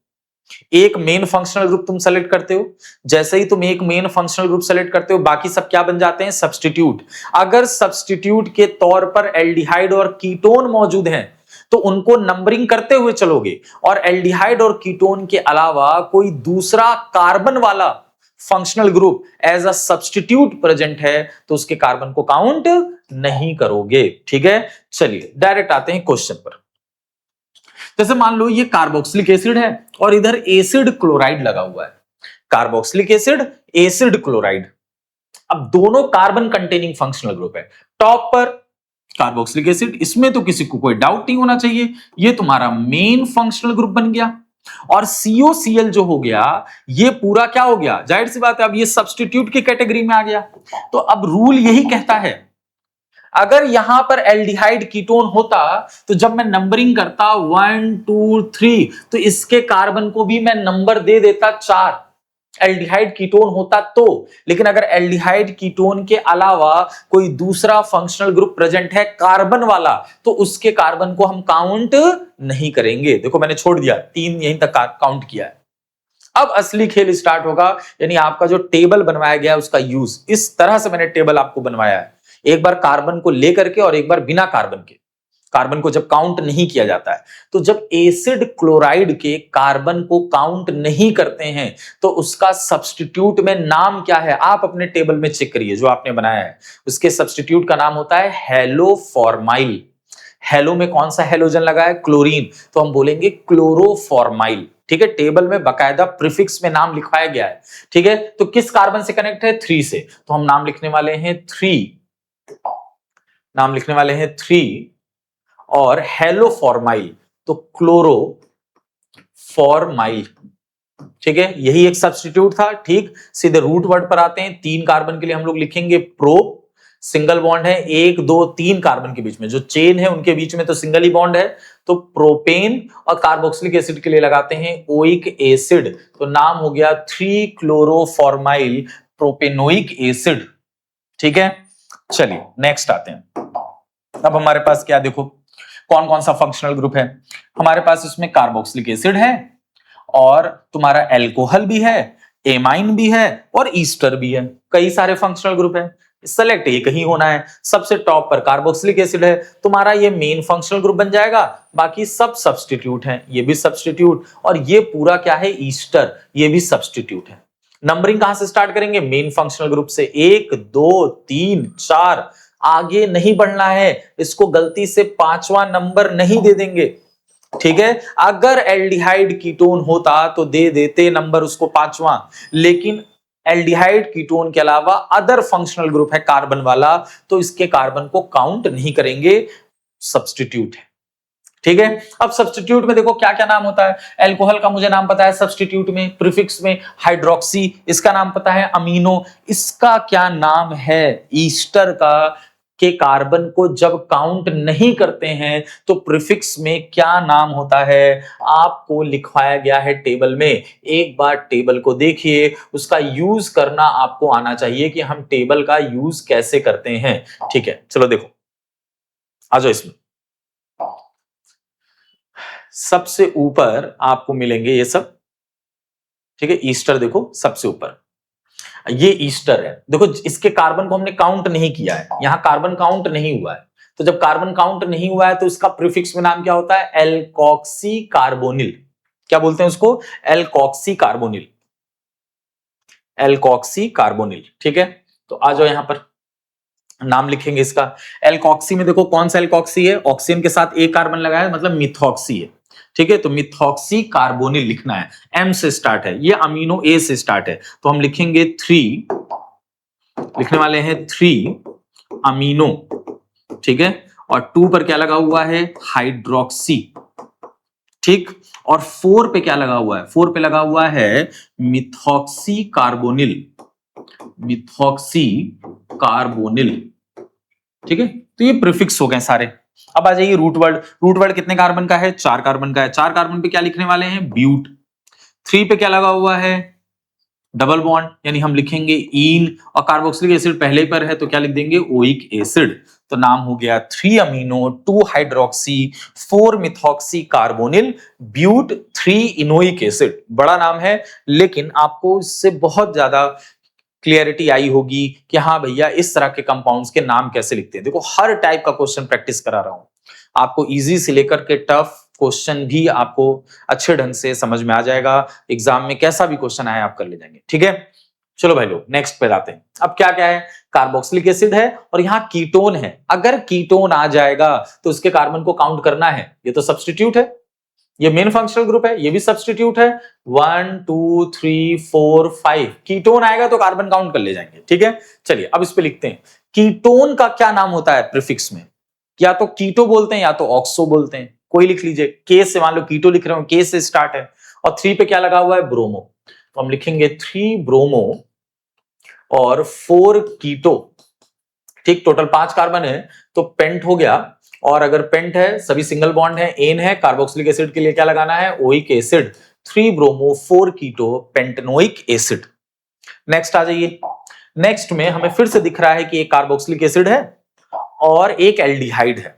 एक मेन फंक्शनल ग्रुप तुम सेलेक्ट करते हो। जैसे ही तुम एक मेन फंक्शनल ग्रुप सेलेक्ट करते हो, बाकी सब क्या बन जाते हैं? सब्स्टिट्यूट। अगर सब्स्टिट्यूट के तौर पर एल्डिहाइड और कीटोन मौजूद हैं, तो उनको नंबरिंग करते हुए चलोगे, और एल्डिहाइड और कीटोन के अलावा कोई दूसरा कार्बन वाला functional group as a substitute present है, तो उसके कार्बन को काउंट नहीं करोगे। ठीक है, चलिए डायरेक्ट आते हैं क्वेश्चन पर। जैसे मान लो ये कार्बोक्सिलिक एसिड है और इधर एसिड क्लोराइड लगा हुआ है। कार्बोक्सिलिक एसिड, एसिड क्लोराइड, अब दोनों कार्बन कंटेनिंग फंक्शनल ग्रुप है। टॉप पर कार्बोक्सिलिक एसिड, इसमें तो किसी को कोई डाउट नहीं होना चाहिए, ये तुम्हारा मेन फंक्शनल ग्रुप बन गया। और COCl जो हो गया, ये पूरा क्या हो गया? जाहिर सी बात है, अब ये सब्स्टिट्यूट की कैटेगरी में आ गया। तो अब रूल यही कहता है, अगर यहां पर एल्डिहाइड कीटोन होता, तो जब मैं नंबरिंग करता 1 2 3, तो इसके कार्बन को भी मैं नंबर दे देता 4, एल्डिहाइड कीटोन होता तो। लेकिन अगर एल्डिहाइड कीटोन के अलावा कोई दूसरा फंक्शनल ग्रुप प्रेजेंट है कार्बन वाला, तो उसके कार्बन को हम काउंट नहीं करेंगे। देखो मैंने छोड़ दिया, 3 यहीं तक काउंट किया है। अब असली खेल स्टार्ट होगा, यानी आपका जो टेबल बनवाया गया है उसका यूज। इस तरह से मैंने टेबल आपको बनवाया है, एक बार कार्बन को लेकर के और एक बार बिना कार्बन के। कार्बन को जब काउंट नहीं किया जाता है, तो जब एसिड क्लोराइड के कार्बन को काउंट नहीं करते हैं, तो उसका सब्स्टिट्यूट में नाम क्या है? आप अपने टेबल में चेक करिए जो आपने बनाया है, उसके सब्स्टिट्यूट का नाम होता है हेलोफॉर्माइल। हेलो में कौन सा हेलोजन लगा है? क्लोरीन, तो हम बोलेंगे क्लोरोफॉर्माइल। ठीक है, टेबल में बकायदा प्रीफिक्स में नाम लिखवाया गया है। ठीक है, तो किस कार्बन से कनेक्ट है? 3 से, तो हम नाम लिखने वाले हैं 3, नाम लिखने वाले हैं 3। और हेलोफॉर्माइल तो क्लोरोफॉर्माइल। ठीक है, यही एक सब्स्टिट्यूट था। ठीक, सीधे रूट वर्ड पर आते हैं। 3 कार्बन के लिए हम लोग लिखेंगे प्रो, सिंगल बॉन्ड है 1 2 3 कार्बन के बीच में, जो चेन है उनके बीच में तो सिंगल ही बॉन्ड है, तो प्रोपेन। और कार्बोक्सिलिक एसिड के लिए लगाते हैं ओइक एसिड, तो नाम हो गया 3 क्लोरोफॉर्माइल प्रोपेनोइक एसिड। ठीक है, चलिए नेक्स्ट आते हैं। अब हमारे पास क्या, देखो कौन कौन सा फंक्शनल ग्रुप है हमारे पास। इसमें कार्बोक्सिलिक एसिड है, और तुम्हारा एल्कोहल भी है, एमाइन भी है, और ईस्टर भी है। कई सारे फंक्शनल ग्रुप है, सेलेक्ट एक ही होना है। सबसे टॉप पर कार्बोक्सिलिक एसिड है, तुम्हारा ये मेन फंक्शनल ग्रुप बन जाएगा। बाकी सब सब्स्टिट्यूट हैं, ये भी सब्स्टिट्यूट, और ये पूरा क्या है? ईस्टर, ये भी सब्स्टिट्यूट है। नंबरिंग कहां से स्टार्ट करेंगे? मेन फंक्शनल ग्रुप से। 1 2 3 4, आगे नहीं बढ़ना है। इसको गलती से 5वां नंबर नहीं दे देंगे। ठीक है, अगर एल्डिहाइड कीटोन होता तो दे देते नंबर उसको 5वां, लेकिन एल्डिहाइड कीटोन के अलावा अदर फंक्शनल ग्रुप है कार्बन वाला, तो इसके कार्बन को काउंट नहीं करेंगे, सब्स्टिट्यूट है। ठीक है। अब सब्स्टिट्यूट में देखो क्या क्या नाम होता है। एल्कोहल का मुझे नाम पता है, सब्स्टिट्यूट में प्रीफिक्स में हाइड्रोक्सी, इसका नाम पता है अमीनो, इसका क्या नाम है, ईस्टर का के कार्बन को जब काउंट नहीं करते हैं तो प्रीफिक्स में क्या नाम होता है, आपको लिखवाया गया है टेबल में। एक बार टेबल को देखिए, उसका यूज करना आपको आना चाहिए कि हम टेबल का यूज कैसे करते हैं। ठीक है, चलो देखो, आ जाओ इसमें। सबसे ऊपर आपको मिलेंगे ये सब, ठीक है। ईस्टर देखो सबसे ऊपर, ये ईस्टर है। देखो इसके कार्बन को हमने काउंट नहीं किया है, यहां कार्बन काउंट नहीं हुआ है। तो जब कार्बन काउंट नहीं हुआ है तो इसका प्रीफिक्स में नाम क्या होता है, एल्कोक्सी कार्बोनिल। क्या बोलते हैं उसको, एल्कोक्सी कार्बोनिल, एल्कोक्सी कार्बोनिल। ठीक है, तो आ जाओ यहां पर नाम लिखेंगे इसका। एल्कोक्सी में देखो कौन सा एल्कोक्सी है, ऑक्सीजन के साथ एक कार्बन लगा है, मतलब मिथॉक्सी है। ठीक है, तो मिथॉक्सी कार्बोनिल लिखना है, एम से स्टार्ट है, ये अमीनो ए से स्टार्ट है, तो हम लिखेंगे 3, लिखने वाले हैं 3 अमीनो। ठीक है, और 2 पर क्या लगा हुआ है, हाइड्रोक्सी। ठीक, और 4 पे क्या लगा हुआ है, 4 पे लगा हुआ है मिथॉक्सी कार्बोनिल, मिथॉक्सी कार्बोनिल। ठीक है, तो ये प्रीफिक्स हो गए सारे। अब आ जाइए रूट वर्ड। रूट वर्ड कितने कार्बन का है, 4 कार्बन का है। 4 कार्बन पे क्या लिखने वाले हैं, ब्यूट। 3 पे क्या लगा हुआ है, डबल बॉन्ड, यानी हम लिखेंगे ईन, और कार्बोक्सिलिक एसिड पहले पर है तो क्या लिख देंगे, ओइक एसिड। तो नाम हो गया 3 amino 2 hydroxy 4 methoxy carbonyl but 3 enoic acid. बड़ा नाम है, लेकिन आपको इससे बहुत ज्यादा क्लियरिटी आई होगी कि हाँ भैया इस तरह के कंपाउंड्स के नाम कैसे लिखते हैं। देखो हर टाइप का क्वेश्चन प्रैक्टिस करा रहा हूं आपको, इजी से लेकर के टफ क्वेश्चन भी आपको अच्छे ढंग से समझ में आ जाएगा। एग्जाम में कैसा भी क्वेश्चन आए आप कर ले जाएंगे। ठीक है, चलो भाई लोग नेक्स्ट पे आते हैं। अब क्या क्या है, कार्बोक्सिलिक एसिड है और यहाँ कीटोन है। अगर कीटोन आ जाएगा तो उसके कार्बन को काउंट करना है, ये तो सब्स्टिट्यूट है, ये मेन फंक्शनल ग्रुप है, ये भी सब्स्टिट्यूट है। 1 2 3 4 5 कीटोन आएगा तो कार्बन काउंट कर ले जाएंगे। ठीक है, चलिए अब इस पे लिखते हैं, कीटोन का क्या नाम होता है प्रीफिक्स में, या तो कीटो बोलते हैं या तो ऑक्सो बोलते हैं, कोई लिख लीजिए। के से, मान लो कीटो लिख रहे हो, के से स्टार्ट है, और 3 पे क्या लगा हुआ है, ब्रोमो, तो हम लिखेंगे 3 ब्रोमो और 4 कीटो। ठीक, टोटल 5 कार्बन है तो पेंट हो गया, और अगर पेंट है सभी सिंगल बॉन्ड है, एन है, कार्बोक्सिलिक एसिड के लिए क्या लगाना है, ओइक एसिड, 3 ब्रोमो 4 कीटो पेंटेनोइक एसिड। नेक्स्ट आ जाइए। नेक्स्ट में हमें फिर से दिख रहा है कि एक कार्बोक्सिलिक एसिड है और एक एल्डिहाइड है,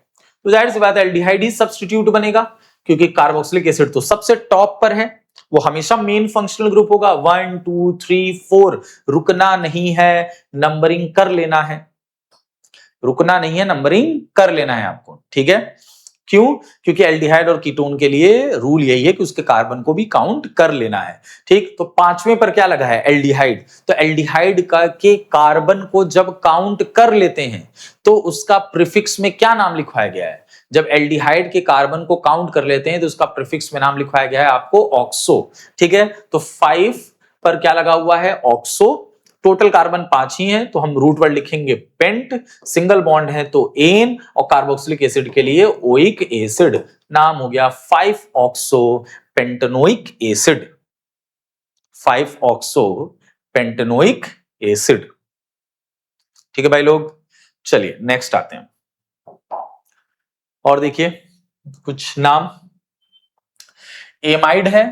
तो जाहिर सी बात है एल्डिहाइड ही सब्स्टिट्यूट बनेगा, क्योंकि कार्बोक्सिलिक एसिड तो सबसे टॉप पर है, वो हमेशा मेन फंक्शनल ग्रुप होगा। 1 2 3 4 रुकना नहीं है, नंबरिंग कर लेना है, रुकना नहीं है, नंबरिंग कर लेना है आपको। ठीक है, क्यों, क्योंकि एल्डिहाइड और कीटोन के लिए रूल यही है कि उसके कार्बन को भी काउंट कर लेना है। ठीक, तो 5वें पर क्या लगा है, एल्डिहाइड, तो एल्डिहाइड का के कार्बन को जब काउंट कर लेते हैं तो उसका प्रीफिक्स में क्या नाम लिखवाया गया है, जब एल्डिहाइड के कार्बन को काउंट कर लेते हैं तो उसका प्रीफिक्स में नाम लिखवाया गया है आपको ऑक्सो। ठीक है, तो 5 पर क्या लगा हुआ है, ऑक्सो। टोटल कार्बन 5 ही है तो हम रूट वर्ड लिखेंगे पेंट, सिंगल बॉन्ड है तो एन, और कार्बोक्सिलिक एसिड के लिए ओइक एसिड, नाम हो गया 5 oxo pentanoic acid, 5 oxo pentanoic acid. ठीक है भाई लोग, चलिए नेक्स्ट आते हैं और देखिए कुछ नाम। एमाइड है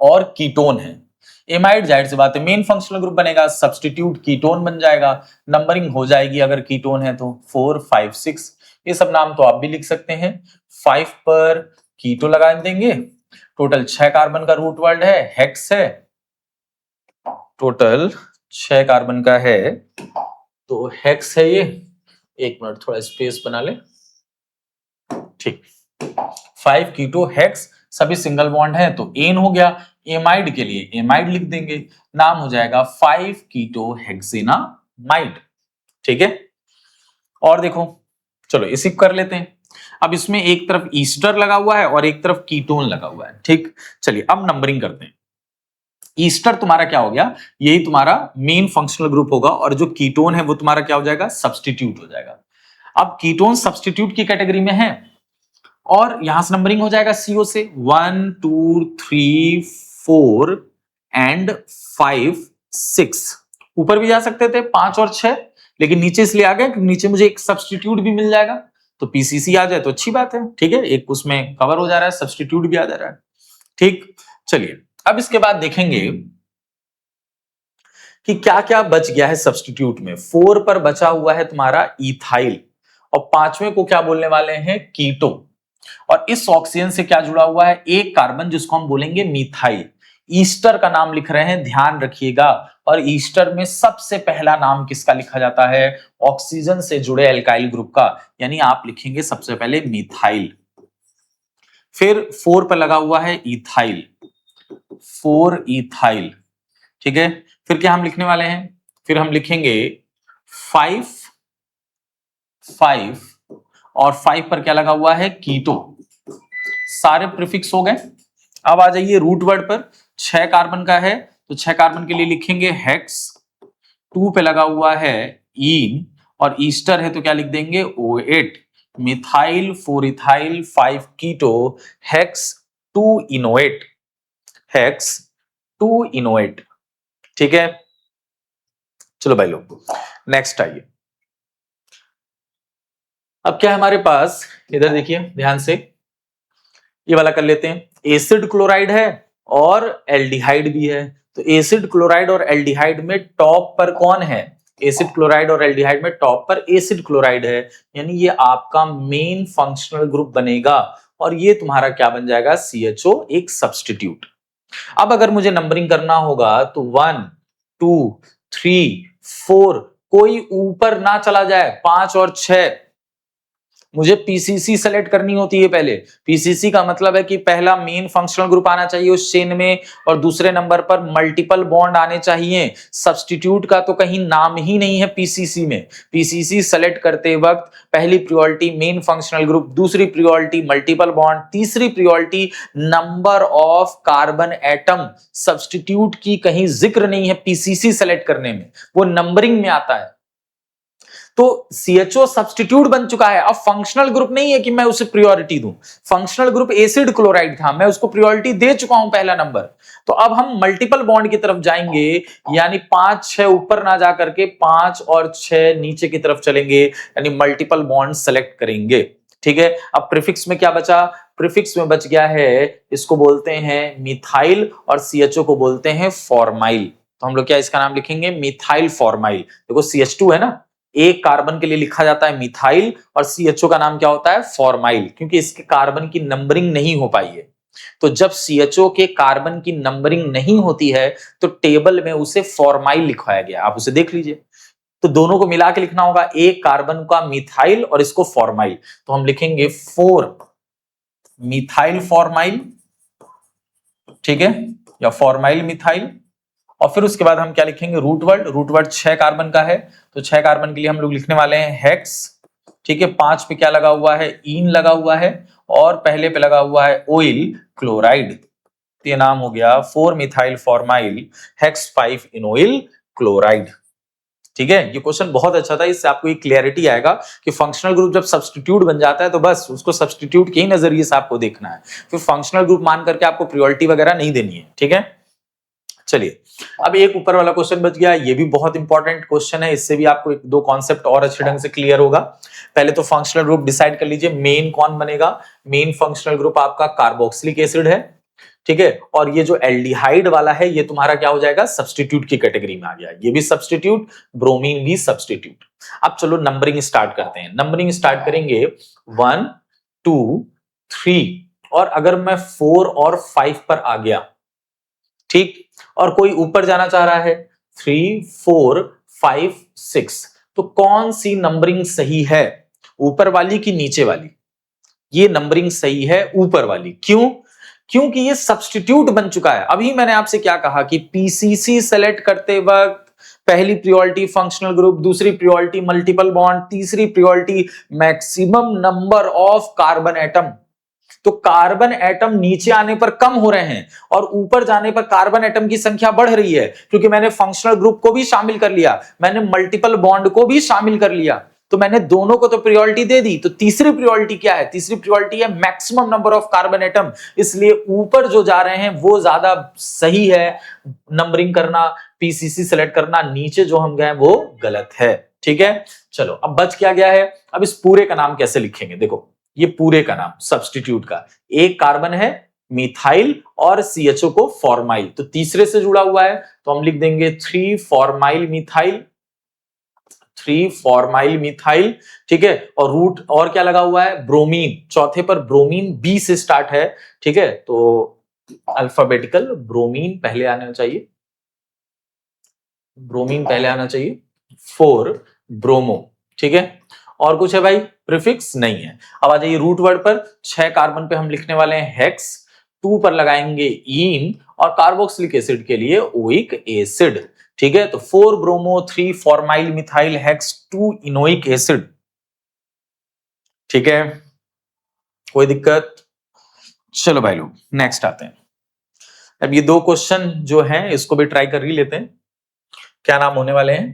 और कीटोन है। एमाइड जाहिर सी बात है मेन फंक्शनल ग्रुप बनेगा, सब्स्टिट्यूट कीटोन बन जाएगा, नंबरिंग हो जाएगी अगर कीटोन है तो 4 5 6, ये सब नाम तो आप भी लिख सकते हैं। 5 पर कीटो लगा देंगे, टोटल 6 कार्बन का रूट वर्ड है, हेक्स है, टोटल 6 कार्बन का है तो हेक्स है ये। एक मिनट थोड़ा स्पेस बना ले, ठीक, 5 कीटो हेक्स, सभी सिंगल बॉन्ड है तो एन हो गया। एमाइड के लिए एमाइड लिख देंगे, नाम हो जाएगा 5 कीटो हेक्सेनामाइड। ठीक है, और देखो चलो इसी कर लेते हैं। अब इसमें एक तरफ ईस्टर लगा हुआ है और एक तरफ कीटोन लगा हुआ है। ठीक, चलिए अब नंबरिंग करते हैं। ईस्टर तुम्हारा क्या हो गया, यही तुम्हारा मेन फंक्शनल ग्रुप होगा, और जो कीटोन है वो तुम्हारा क्या हो जाएगा, सब्स्टिट्यूट हो जाएगा। अब कीटोन सब्स्टिट्यूट की कैटेगरी में है और यहां से नंबरिंग हो जाएगा CO से 1 2 3 4 एंड 5 6। ऊपर भी जा सकते थे 5 और 6, लेकिन नीचे इसलिए आ गए क्योंकि नीचे मुझे एक सब्स्टिट्यूट भी मिल जाएगा, तो PCC आ जाए तो अच्छी बात है। ठीक है, एक उसमें कवर हो जा रहा है, सब्स्टिट्यूट भी आ जा रहा है। ठीक, चलिए अब इसके बाद देखेंगे कि क्या क्या बच गया है सब्स्टिट्यूट में। 4 पर बचा हुआ है तुम्हारा इथाइल, और 5वें को क्या बोलने वाले हैं, कीटो। और इस ऑक्सीजन से क्या जुड़ा हुआ है, एक कार्बन, जिसको हम बोलेंगे मिथाइल। ईस्टर का नाम लिख रहे हैं, ध्यान रखिएगा। और ईस्टर में सबसे पहला नाम किसका लिखा जाता है, ऑक्सीजन से जुड़े एल्काइल ग्रुप का, यानी आप लिखेंगे सबसे पहले मिथाइल। फिर 4 पर लगा हुआ है इथाइल, 4 इथाइल। ठीक है, फिर क्या हम लिखने वाले हैं, फिर हम लिखेंगे 5 5, और 5 पर क्या लगा हुआ है, कीटो। सारे प्रीफिक्स हो गए। अब आ जाइए रूट वर्ड पर। 6 कार्बन का है तो 6 कार्बन के लिए लिखेंगे हेक्स। 2 पे लगा हुआ है ईन, और ईस्टर है तो क्या लिख देंगे, O8। मिथाइल 4 इथाइल 5 कीटो हेक्स 2 इनोएट, हेक्स 2 इनोएट। ठीक है, चलो भाई लोग नेक्स्ट आइए। अब क्या है हमारे पास, इधर देखिए ध्यान से, ये वाला कर लेते हैं। एसिड क्लोराइड है और एल्डिहाइड भी है, तो एसिड क्लोराइड और एल्डिहाइड में टॉप पर कौन है, एसिड क्लोराइड और एल्डिहाइड में टॉप पर एसिड क्लोराइड है, यानी ये आपका मेन फंक्शनल ग्रुप बनेगा, और ये तुम्हारा क्या बन जाएगा, CHO, एक सब्स्टिट्यूट। अब अगर मुझे नंबरिंग करना होगा तो 1 2 3 4, कोई ऊपर ना चला जाए, 5 और 6। मुझे PCC सेलेक्ट करनी होती है पहले। PCC का मतलब है कि पहला मेन फंक्शनल ग्रुप आना चाहिए उस चेन में, और दूसरे नंबर पर मल्टीपल बॉन्ड आने चाहिए। सब्स्टिट्यूट का तो कहीं नाम ही नहीं है PCC में। PCC सेलेक्ट करते वक्त पहली प्रायोरिटी मेन फंक्शनल ग्रुप, दूसरी प्रायोरिटी मल्टीपल बॉन्ड, तीसरी priority number of carbon atom. Substitute की कहीं जिक्र नहीं है PCC सेलेक्ट करने में, वो नंबरिंग में आता है। तो CHO सब्स्टिट्यूट बन चुका है, अब फंक्शनल ग्रुप नहीं है कि मैं उसे प्रायोरिटी दूं। फंक्शनल ग्रुप एसिड क्लोराइड था, मैं उसको प्रायोरिटी दे चुका हूं पहला नंबर। तो अब हम मल्टीपल बॉन्ड की तरफ जाएंगे, यानी 5 6 ऊपर ना जाकर के 5 और 6 नीचे की तरफ चलेंगे, यानी मल्टीपल बॉन्ड सेलेक्ट करेंगे। ठीक है, अब प्रीफिक्स में क्या बचा, प्रीफिक्स में बच गया है, इसको बोलते हैं मिथाइल, और CHO को बोलते हैं फॉर्माइल। तो हम लोग क्या इसका नाम लिखेंगे, मिथाइल फॉर्माइल। देखो CH2 है ना, एक कार्बन के लिए लिखा जाता है मिथाइल, और CHO का नाम क्या होता है, फॉर्माइल, क्योंकि इसके कार्बन की नंबरिंग नहीं हो पाई है। तो जब CHO के कार्बन की नंबरिंग नहीं होती है तो टेबल में उसे फॉर्माइल लिखवाया गया, आप उसे देख लीजिए। तो दोनों को मिला के लिखना होगा, एक कार्बन का मिथाइल और इसको फॉर्माइल। तो हम लिखेंगे 4 मिथाइल फॉर्माइल, ठीक है, या फॉर्माइल मिथाइल। और फिर उसके बाद हम क्या लिखेंगे, root word. Root word 6 carbon का है, तो 6 कार्बन के लिए हम लोग लिखने वाले हैं हेक्स। ठीक है, 5 पे क्या लगा हुआ है, ईन लगा हुआ है, और पहले पे लगा हुआ है ऑयल क्लोराइड। तो ये नाम हो गया 4 मिथाइल फॉर्माइल हेक्स 5 इनोइल क्लोराइड। ठीक है, ये क्वेश्चन बहुत अच्छा था, इससे आपको एक क्लियरिटी आएगा कि फंक्शनल ग्रुप जब सब्स्टिट्यूट बन जाता है तो बस उसको सब्स्टिट्यूट के ही नजरिए से आपको देखना है, फिर फंक्शनल ग्रुप मान करके आपको प्रायोरिटी वगैरह नहीं देनी है। ठीक है, चलिए अब एक ऊपर वाला क्वेश्चन बच गया, ये भी बहुत इंपॉर्टेंट क्वेश्चन है, इससे भी आपको एक दो कॉन्सेप्ट और अच्छे ढंग से क्लियर होगा। पहले तो फंक्शनल ग्रुप डिसाइड कर लीजिए, मेन कौन बनेगा। मेन फंक्शनल ग्रुप आपका कार्बोक्सिलिक एसिड है, ठीक है, और ये जो एल्डिहाइड वाला है ये तुम्हारा क्या हो जाएगा, सब्स्टिट्यूट की कैटेगरी में आ गया, ये भी सब्स्टिट्यूट, ब्रोमीन भी सब्स्टिट्यूट। अब चलो नंबरिंग स्टार्ट करते हैं। नंबरिंग स्टार्ट करेंगे 1 2 3, और अगर मैं 4 और 5 पर आ गया, ठीक, और कोई ऊपर जाना चाह रहा है 3 4 5 6, तो कौन सी नंबरिंग सही है, ऊपर वाली की नीचे वाली? ये नंबरिंग सही है ऊपर वाली। क्यों? क्योंकि ये सब्स्टिट्यूट बन चुका है। अभी मैंने आपसे क्या कहा कि PCC सेलेक्ट करते वक्त पहली प्रायोरिटी फंक्शनल ग्रुप, दूसरी प्रायोरिटी मल्टीपल बॉन्ड, तीसरी priority maximum number of carbon atom. तो कार्बन एटम नीचे आने पर कम हो रहे हैं और ऊपर जाने पर कार्बन एटम की संख्या बढ़ रही है, क्योंकि मैंने फंक्शनल ग्रुप को भी शामिल कर लिया, मैंने मल्टीपल बॉन्ड को भी शामिल कर लिया। तो मैंने दोनों को तो प्रायोरिटी दे दी, तो तीसरी प्रायोरिटी क्या है? तीसरी प्रायोरिटी है maximum number of carbon atom, इसलिए ऊपर जो जा रहे हैं वो ज्यादा सही है नंबरिंग करना, पीसीसी सेलेक्ट करना, नीचे जो हम गए वो गलत है। ठीक है, चलो अब बच क्या गया है? अब इस पूरे का नाम कैसे लिखेंगे? देखो ये पूरे का नाम सब्स्टिट्यूट का, एक कार्बन है मिथाइल और CHO को फॉर्माइल, तो तीसरे से जुड़ा हुआ है तो हम लिख देंगे 3 फॉर्माइल मिथाइल, 3 फॉर्माइल मिथाइल। ठीक है, और रूट और क्या लगा हुआ है? ब्रोमीन, चौथे पर ब्रोमीन B से स्टार्ट है। ठीक है, तो अल्फाबेटिकल ब्रोमीन पहले आना चाहिए, ब्रोमीन पहले आना चाहिए, 4 ब्रोमो। ठीक है, और कुछ है भाई? प्रीफिक्स नहीं है। अब आ जाइए रूट वर्ड पर, 6 कार्बन पे हम लिखने वाले हैं हेक्स, 2 पर लगाएंगे ईन, और कार्बोक्सिलिक एसिड के लिए ओइक एसिड। ठीक है, तो 4 bromo, 3 formyl methyl hex, 2 enoic acid. ठीक है, कोई दिक्कत? चलो भाई लोग नेक्स्ट आते हैं। अब ये 2 क्वेश्चन जो हैं इसको भी ट्राई कर ही लेते हैं। क्या नाम होने वाले हैं?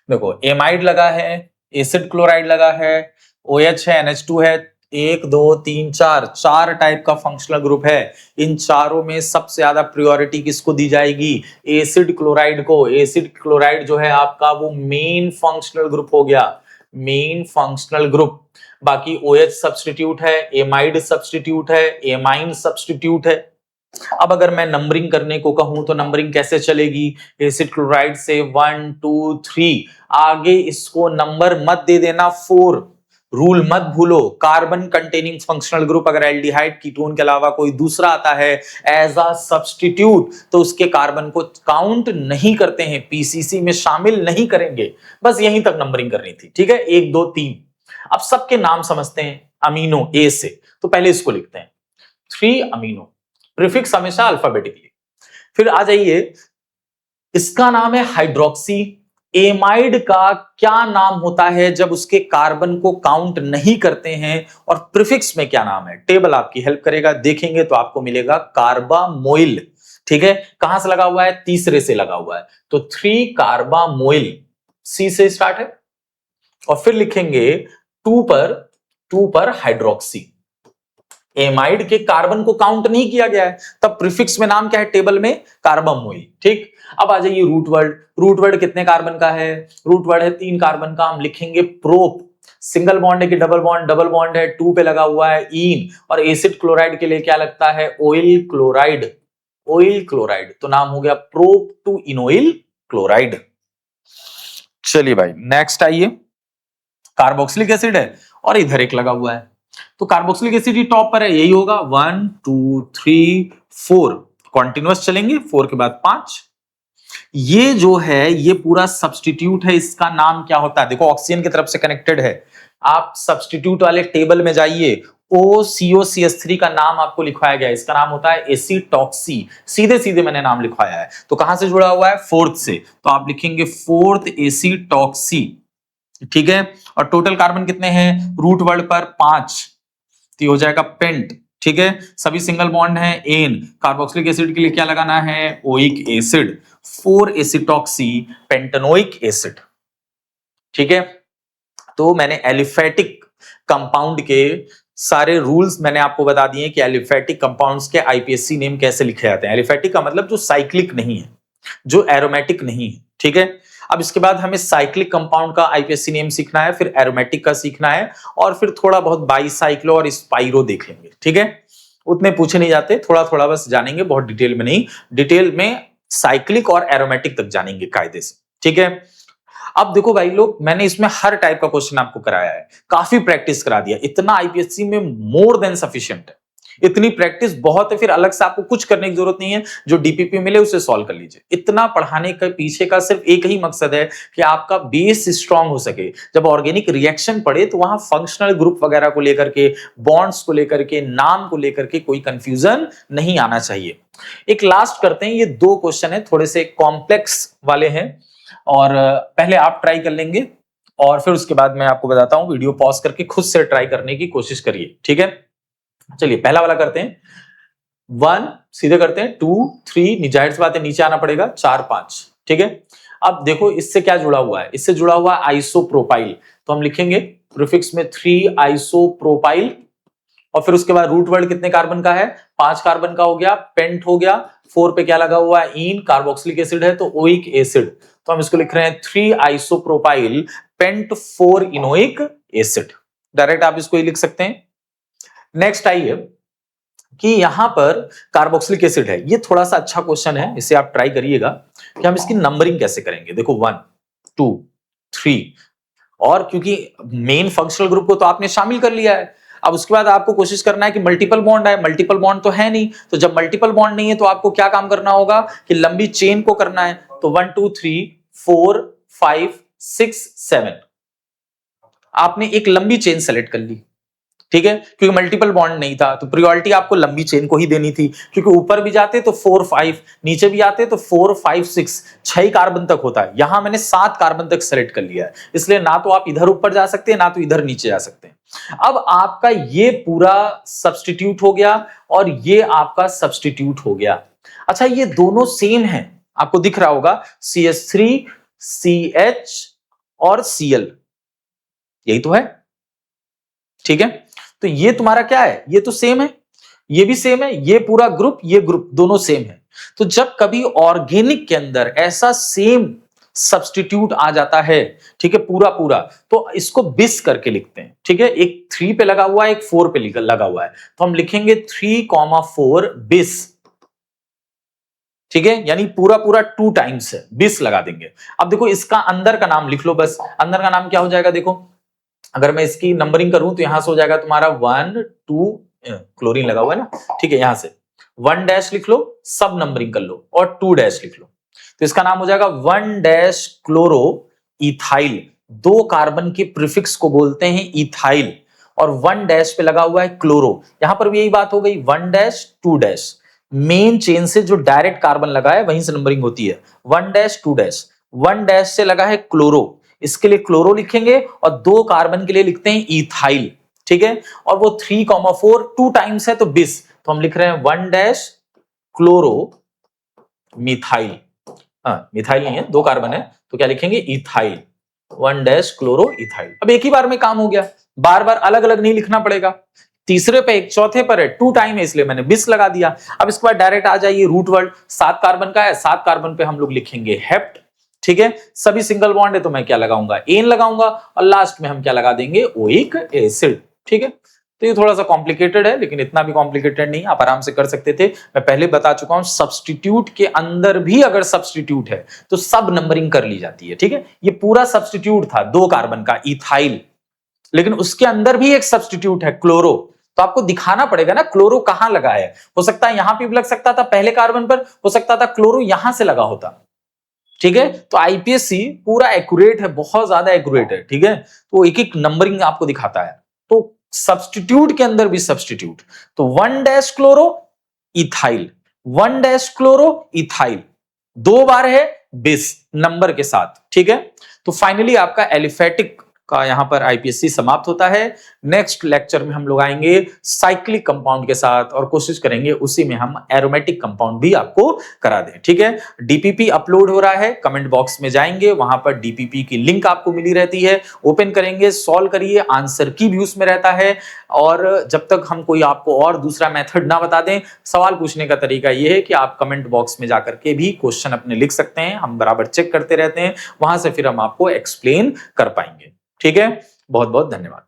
देखो एमाइड लगा है, एसिड क्लोराइड लगा है, OH है, NH2 है, 1 2 3 4 4 टाइप का फंक्शनल ग्रुप है। इन चारों में सबसे ज्यादा प्रायोरिटी किसको दी जाएगी? एसिड क्लोराइड को। एसिड क्लोराइड जो है आपका वो मेन फंक्शनल ग्रुप हो गया, मेन फंक्शनल ग्रुप। बाकी OH सब्स्टिट्यूट है, एमाइड सब्स्टिट्यूट है, एमाइन सब्स्टिट्यूट है। अब अगर मैं नंबरिंग करने को कहूं तो नंबरिंग कैसे चलेगी? एसिड क्लोराइड से 1 2 3, आगे इसको नंबर मत दे देना 4, रूल मत भूलो। कार्बन कंटेनिंग फंक्शनल ग्रुप अगर एल्डिहाइड कीटोन के अलावा कोई दूसरा आता है एज अ सब्स्टिट्यूट तो उसके कार्बन को काउंट नहीं करते हैं, पीसीसी में शामिल नहीं करेंगे। बस यहीं तक नंबरिंग करनी थी। ठीक है, 1 2 3। अब सबके नाम समझते हैं अमीनो ए से, तो पहले इसको लिखते हैं 3 अमीनो, प्रीफिक्स हमेशा अल्फाबेटिकली। फिर आ जाइए, इसका नाम है हाइड्रोक्सी। एमाइड का क्या नाम होता है जब उसके कार्बन को काउंट नहीं करते हैं, और प्रीफिक्स में क्या नाम है? टेबल आपकी हेल्प करेगा, देखेंगे तो आपको मिलेगा कार्बामोइल। ठीक है, कहां से लगा हुआ है? तीसरे से लगा हुआ है, तो 3 कार्बामोइल, C से स्टार्ट है। और फिर लिखेंगे 2 पर हाइड्रोक्सी। एमाइड के कार्बन को काउंट नहीं किया गया है, तब प्रीफिक्स में नाम क्या है टेबल में? कार्बामोइल। ठीक, अब आ जाइए रूट वर्ड। रूट वर्ड कितने कार्बन का है? रूट वर्ड है 3 कार्बन का, हम लिखेंगे प्रोप। सिंगल बॉन्ड है कि डबल बॉन्ड? डबल बॉन्ड है, 2 पे लगा हुआ है ईन, और एसिड क्लोराइड के लिए क्या लगता है? ऑयल क्लोराइड, ऑयल क्लोराइड, तो नाम हो गया प्रोप टू इनोइल क्लोराइड। चलिए भाई नेक्स्ट आइए, कार्बोक्सिलिक एसिड है और इधर एक लगा हुआ है, तो कार्बोक्सिलिक एसिड ही टॉप पर है, यही होगा 1 2 3 4, कॉन्टिन्यूअस चलेंगे, 4 के बाद 5। ये जो है ये पूरा सब्स्टिट्यूट है, इसका नाम क्या होता है? देखो ऑक्सीजन की तरफ से कनेक्टेड है, आप सब्स्टिट्यूट वाले टेबल में जाइए, OCOCH3 का नाम आपको लिखवाया गया है, इसका नाम होता है एसिटॉक्सी। सीधे सीधे मैंने नाम लिखवाया है, तो कहां से जुड़ा हुआ है? 4th से, तो आप लिखेंगे 4th एसिटॉक्सी। ठीक है, और टोटल कार्बन कितने हैं? रूट वर्ड पर 5, तो हो जाएगा पेंट। ठीक है, सभी सिंगल बॉन्ड है एन। कार्बोक्सिलिक एसिड के लिए क्या लगाना है? Oic acid, 4 acetoxy pentanoic acid. ठीक है, तो मैंने एलिफेटिक कंपाउंड के सारे रूल्स मैंने आपको बता दिए कि एलिफेटिक कंपाउंड्स के आईपीएससी नेम कैसे लिखे जाते हैं। एलिफेटिक का मतलब जो साइक्लिक नहीं है, जो एरोमेटिक नहीं है। ठीक है, अब इसके बाद हमें साइक्लिक कंपाउंड का आईपीएससी नेम सीखना है, फिर एरोमेटिक का सीखना है, और फिर थोड़ा बहुत बाईसाइक्लो और स्पाइरो देख लेंगे। ठीक है, उतने पूछे नहीं जाते, थोड़ा थोड़ा बस जानेंगे, बहुत डिटेल में नहीं। डिटेल में साइक्लिक और एरोमेटिक तक जानेंगे कायदे से। ठीक है, अब देखो भाई लोग, मैंने इसमें हर टाइप का क्वेश्चन आपको कराया है, काफी प्रैक्टिस करा दिया, इतना आईपीएससी में मोर देन सफिशिएंट है, इतनी प्रैक्टिस बहुत है, फिर अलग से आपको कुछ करने की जरूरत नहीं है, जो डीपीपी मिले उसे सॉल्व कर लीजिए। इतना पढ़ाने के पीछे का सिर्फ एक ही मकसद है कि आपका बेस स्ट्रांग हो सके, जब ऑर्गेनिक रिएक्शन पड़े तो वहां फंक्शनल ग्रुप वगैरह को लेकर के, बॉन्ड्स को लेकर के, नाम को लेकर के कोई कंफ्यूजन नहीं आना चाहिए। एक लास्ट करते हैं, ये 2 क्वेश्चन है, थोड़े से कॉम्प्लेक्स वाले हैं, और पहले आप ट्राई कर लेंगे और फिर उसके बाद मैं आपको बताता हूं, वीडियो पॉज करके खुद से ट्राई करने की कोशिश करिए। ठीक है, चलिए पहला वाला करते हैं, 1 सीधे करते हैं, 2 3, जाहिर सी बात है नीचे आना पड़ेगा, 4 5। ठीक है, अब देखो इससे क्या जुड़ा हुआ है, इससे जुड़ा हुआ है आइसोप्रोपाइल, तो हम लिखेंगे प्रीफिक्स में 3 आइसोप्रोपाइल, और फिर उसके बाद रूट वर्ड कितने कार्बन का है, 5 कार्बन का हो गया, पेंट हो गया, 4 पे क्या लगा हुआ है, इन, कार्बोक्सिलिक एसिड है तो ओइक एसिड, तो हम इसको लिख रहे हैं 3 आइसोप्रोपाइल पेंट 4 इनोइक एसिड। डायरेक्ट आप इसको ही लिख सकते हैं। नेक्स्ट आइए कि यहां पर कार्बोक्सिलिक एसिड है, ये थोड़ा सा अच्छा क्वेश्चन है, इसे आप ट्राई करिएगा कि हम इसकी नंबरिंग कैसे करेंगे। देखो 1 2 3, और क्योंकि मेन फंक्शनल ग्रुप को तो आपने शामिल कर लिया है, अब उसके बाद आपको कोशिश करना है कि मल्टीपल बॉन्ड है, मल्टीपल बॉन्ड तो है नहीं, तो जब मल्टीपल बॉन्ड नहीं है तो आपको क्या काम करना होगा कि लंबी चेन को करना है, तो 1 2 3 4 5 6 7, आपने एक लंबी चेन सेलेक्ट कर ली, ठीक है, क्योंकि मल्टीपल बॉन्ड नहीं था तो प्रायोरिटी आपको लंबी चेन को ही देनी थी, क्योंकि ऊपर भी जाते तो 4 5, नीचे भी आते तो 4 5 6, 6 कार्बन तक होता है, यहां मैंने 7 कार्बन तक सेलेक्ट कर लिया है, इसलिए ना तो आप इधर ऊपर जा सकते हैं ना तो इधर नीचे जा सकते हैं। अब आपका ये पूरा सब्स्टिट्यूट हो गया और ये आपका सब्स्टिट्यूट हो गया। अच्छा, ये दोनों सेम है, आपको दिख रहा होगा CH3 CH और Cl, यही तो है, ठीक है, तो ये तुम्हारा क्या है, ये तो सेम है, ये भी सेम है, ये पूरा ग्रुप ये ग्रुप दोनों सेम है। तो जब कभी ऑर्गेनिक के अंदर ऐसा सेम सब्स्टिट्यूट आ जाता है, ठीक है, पूरा पूरा, तो इसको बिस करके लिखते हैं, ठीक है, एक 3 पे लगा हुआ है एक 4 पे लगा हुआ है, तो हम लिखेंगे 3,4 बिस, ठीक है, यानी पूरा पूरा 2 टाइम्स है, बिस लगा देंगे। अब देखो इसका अंदर का नाम लिख लो, बस अंदर का नाम क्या हो जाएगा, देखो अगर मैं इसकी नंबरिंग करूं तो यहां से हो जाएगा तुम्हारा 1 2, क्लोरीन लगा हुआ है ना, ठीक है, यहां से 1 डैश लिख लो, सब नंबरिंग कर लो, और 2 डैश लिख लो, तो इसका नाम हो जाएगा 1 डैश क्लोरो इथाइल, 2 कार्बन के प्रीफिक्स को बोलते हैं इथाइल, और 1 डैश पे लगा हुआ है क्लोरो, यहां पर भी यही बात हो गई, 1 डैश 2 डैश, मेन चेन से जो डायरेक्ट कार्बन लगा है वहीं से नंबरिंग होती है, 1 डैश 2 डैश, 1 डैश से लगा है क्लोरो, इसके लिए क्लोरो लिखेंगे, और 2 कार्बन के लिए लिखते हैं इथाइल, ठीक है, और वो 3,4 2 टाइम्स है तो बिस, तो हम लिख रहे हैं 1 डैश क्लोरो मिथाइल, हाँ मिथाइल नहीं है, 2 कार्बन है तो क्या लिखेंगे इथाइल, 1 डैश क्लोरो इथाइल। अब एक ही बार में काम हो गया, बार बार अलग अलग नहीं लिखना पड़ेगा, तीसरे पे एक, चौथे पर है 2 टाइम है इसलिए मैंने बिस लगा दिया। अब इसके बाद डायरेक्ट आ जाइए रूट वर्ड, 7 कार्बन का है, 7 कार्बन पे हम लोग लिखेंगे हेप्ट, ठीक है, सभी सिंगल बॉन्ड है तो मैं क्या लगाऊंगा, एन लगाऊंगा, और लास्ट में हम क्या लगा देंगे, ओइक एसिड, ठीक है। तो ये थोड़ा सा कॉम्प्लिकेटेड है लेकिन इतना भी कॉम्प्लिकेटेड नहीं, आप आराम से कर सकते थे, मैं पहले बता चुका हूं सब्स्टिट्यूट के अंदर भी अगर सब्स्टिट्यूट है तो सब नंबरिंग कर ली जाती है, ठीक है, ये पूरा सब्स्टिट्यूट था 2 कार्बन का इथाइल, लेकिन उसके अंदर भी एक सब्स्टिट्यूट है क्लोरो, तो आपको दिखाना पड़ेगा ना क्लोरो कहां लगा है, हो सकता है यहां पे भी लग सकता था पहले कार्बन पर, हो सकता था क्लोरो यहां से लगा होता, ठीक है, तो आईपीएससी पूरा एक्यूरेट है, बहुत ज्यादा एक्यूरेट है, ठीक है, तो एक एक नंबरिंग आपको दिखाता है, तो सब्स्टिट्यूट के अंदर भी सब्स्टिट्यूट, तो 1 dash chloro ethyl, 1 dash chloro ethyl, 2 बार है बिस नंबर के साथ, ठीक है, तो फाइनली आपका एलिफेटिक का यहां पर आईपीएससी समाप्त होता है। नेक्स्ट लेक्चर में हम लोग आएंगे साइक्लिक कंपाउंड के साथ और कोशिश करेंगे उसी में हम एरोमेटिक कंपाउंड भी आपको करा दें, ठीक है। डीपीपी अपलोड हो रहा है, कमेंट बॉक्स में जाएंगे, वहां पर डीपीपी की लिंक आपको मिली रहती है, ओपन करेंगे, सॉल्व करिए, आंसर की भी उसमें रहता है, और जब तक हम कोई आपको और दूसरा मेथड ना बता दें, सवाल पूछने का तरीका यह है कि आप कमेंट बॉक्स में जाकर के भी क्वेश्चन अपने लिख सकते हैं, हम बराबर चेक करते रहते हैं, वहां से फिर हम आपको एक्सप्लेन कर पाएंगे, ठीक है। बहुत बहुत धन्यवाद।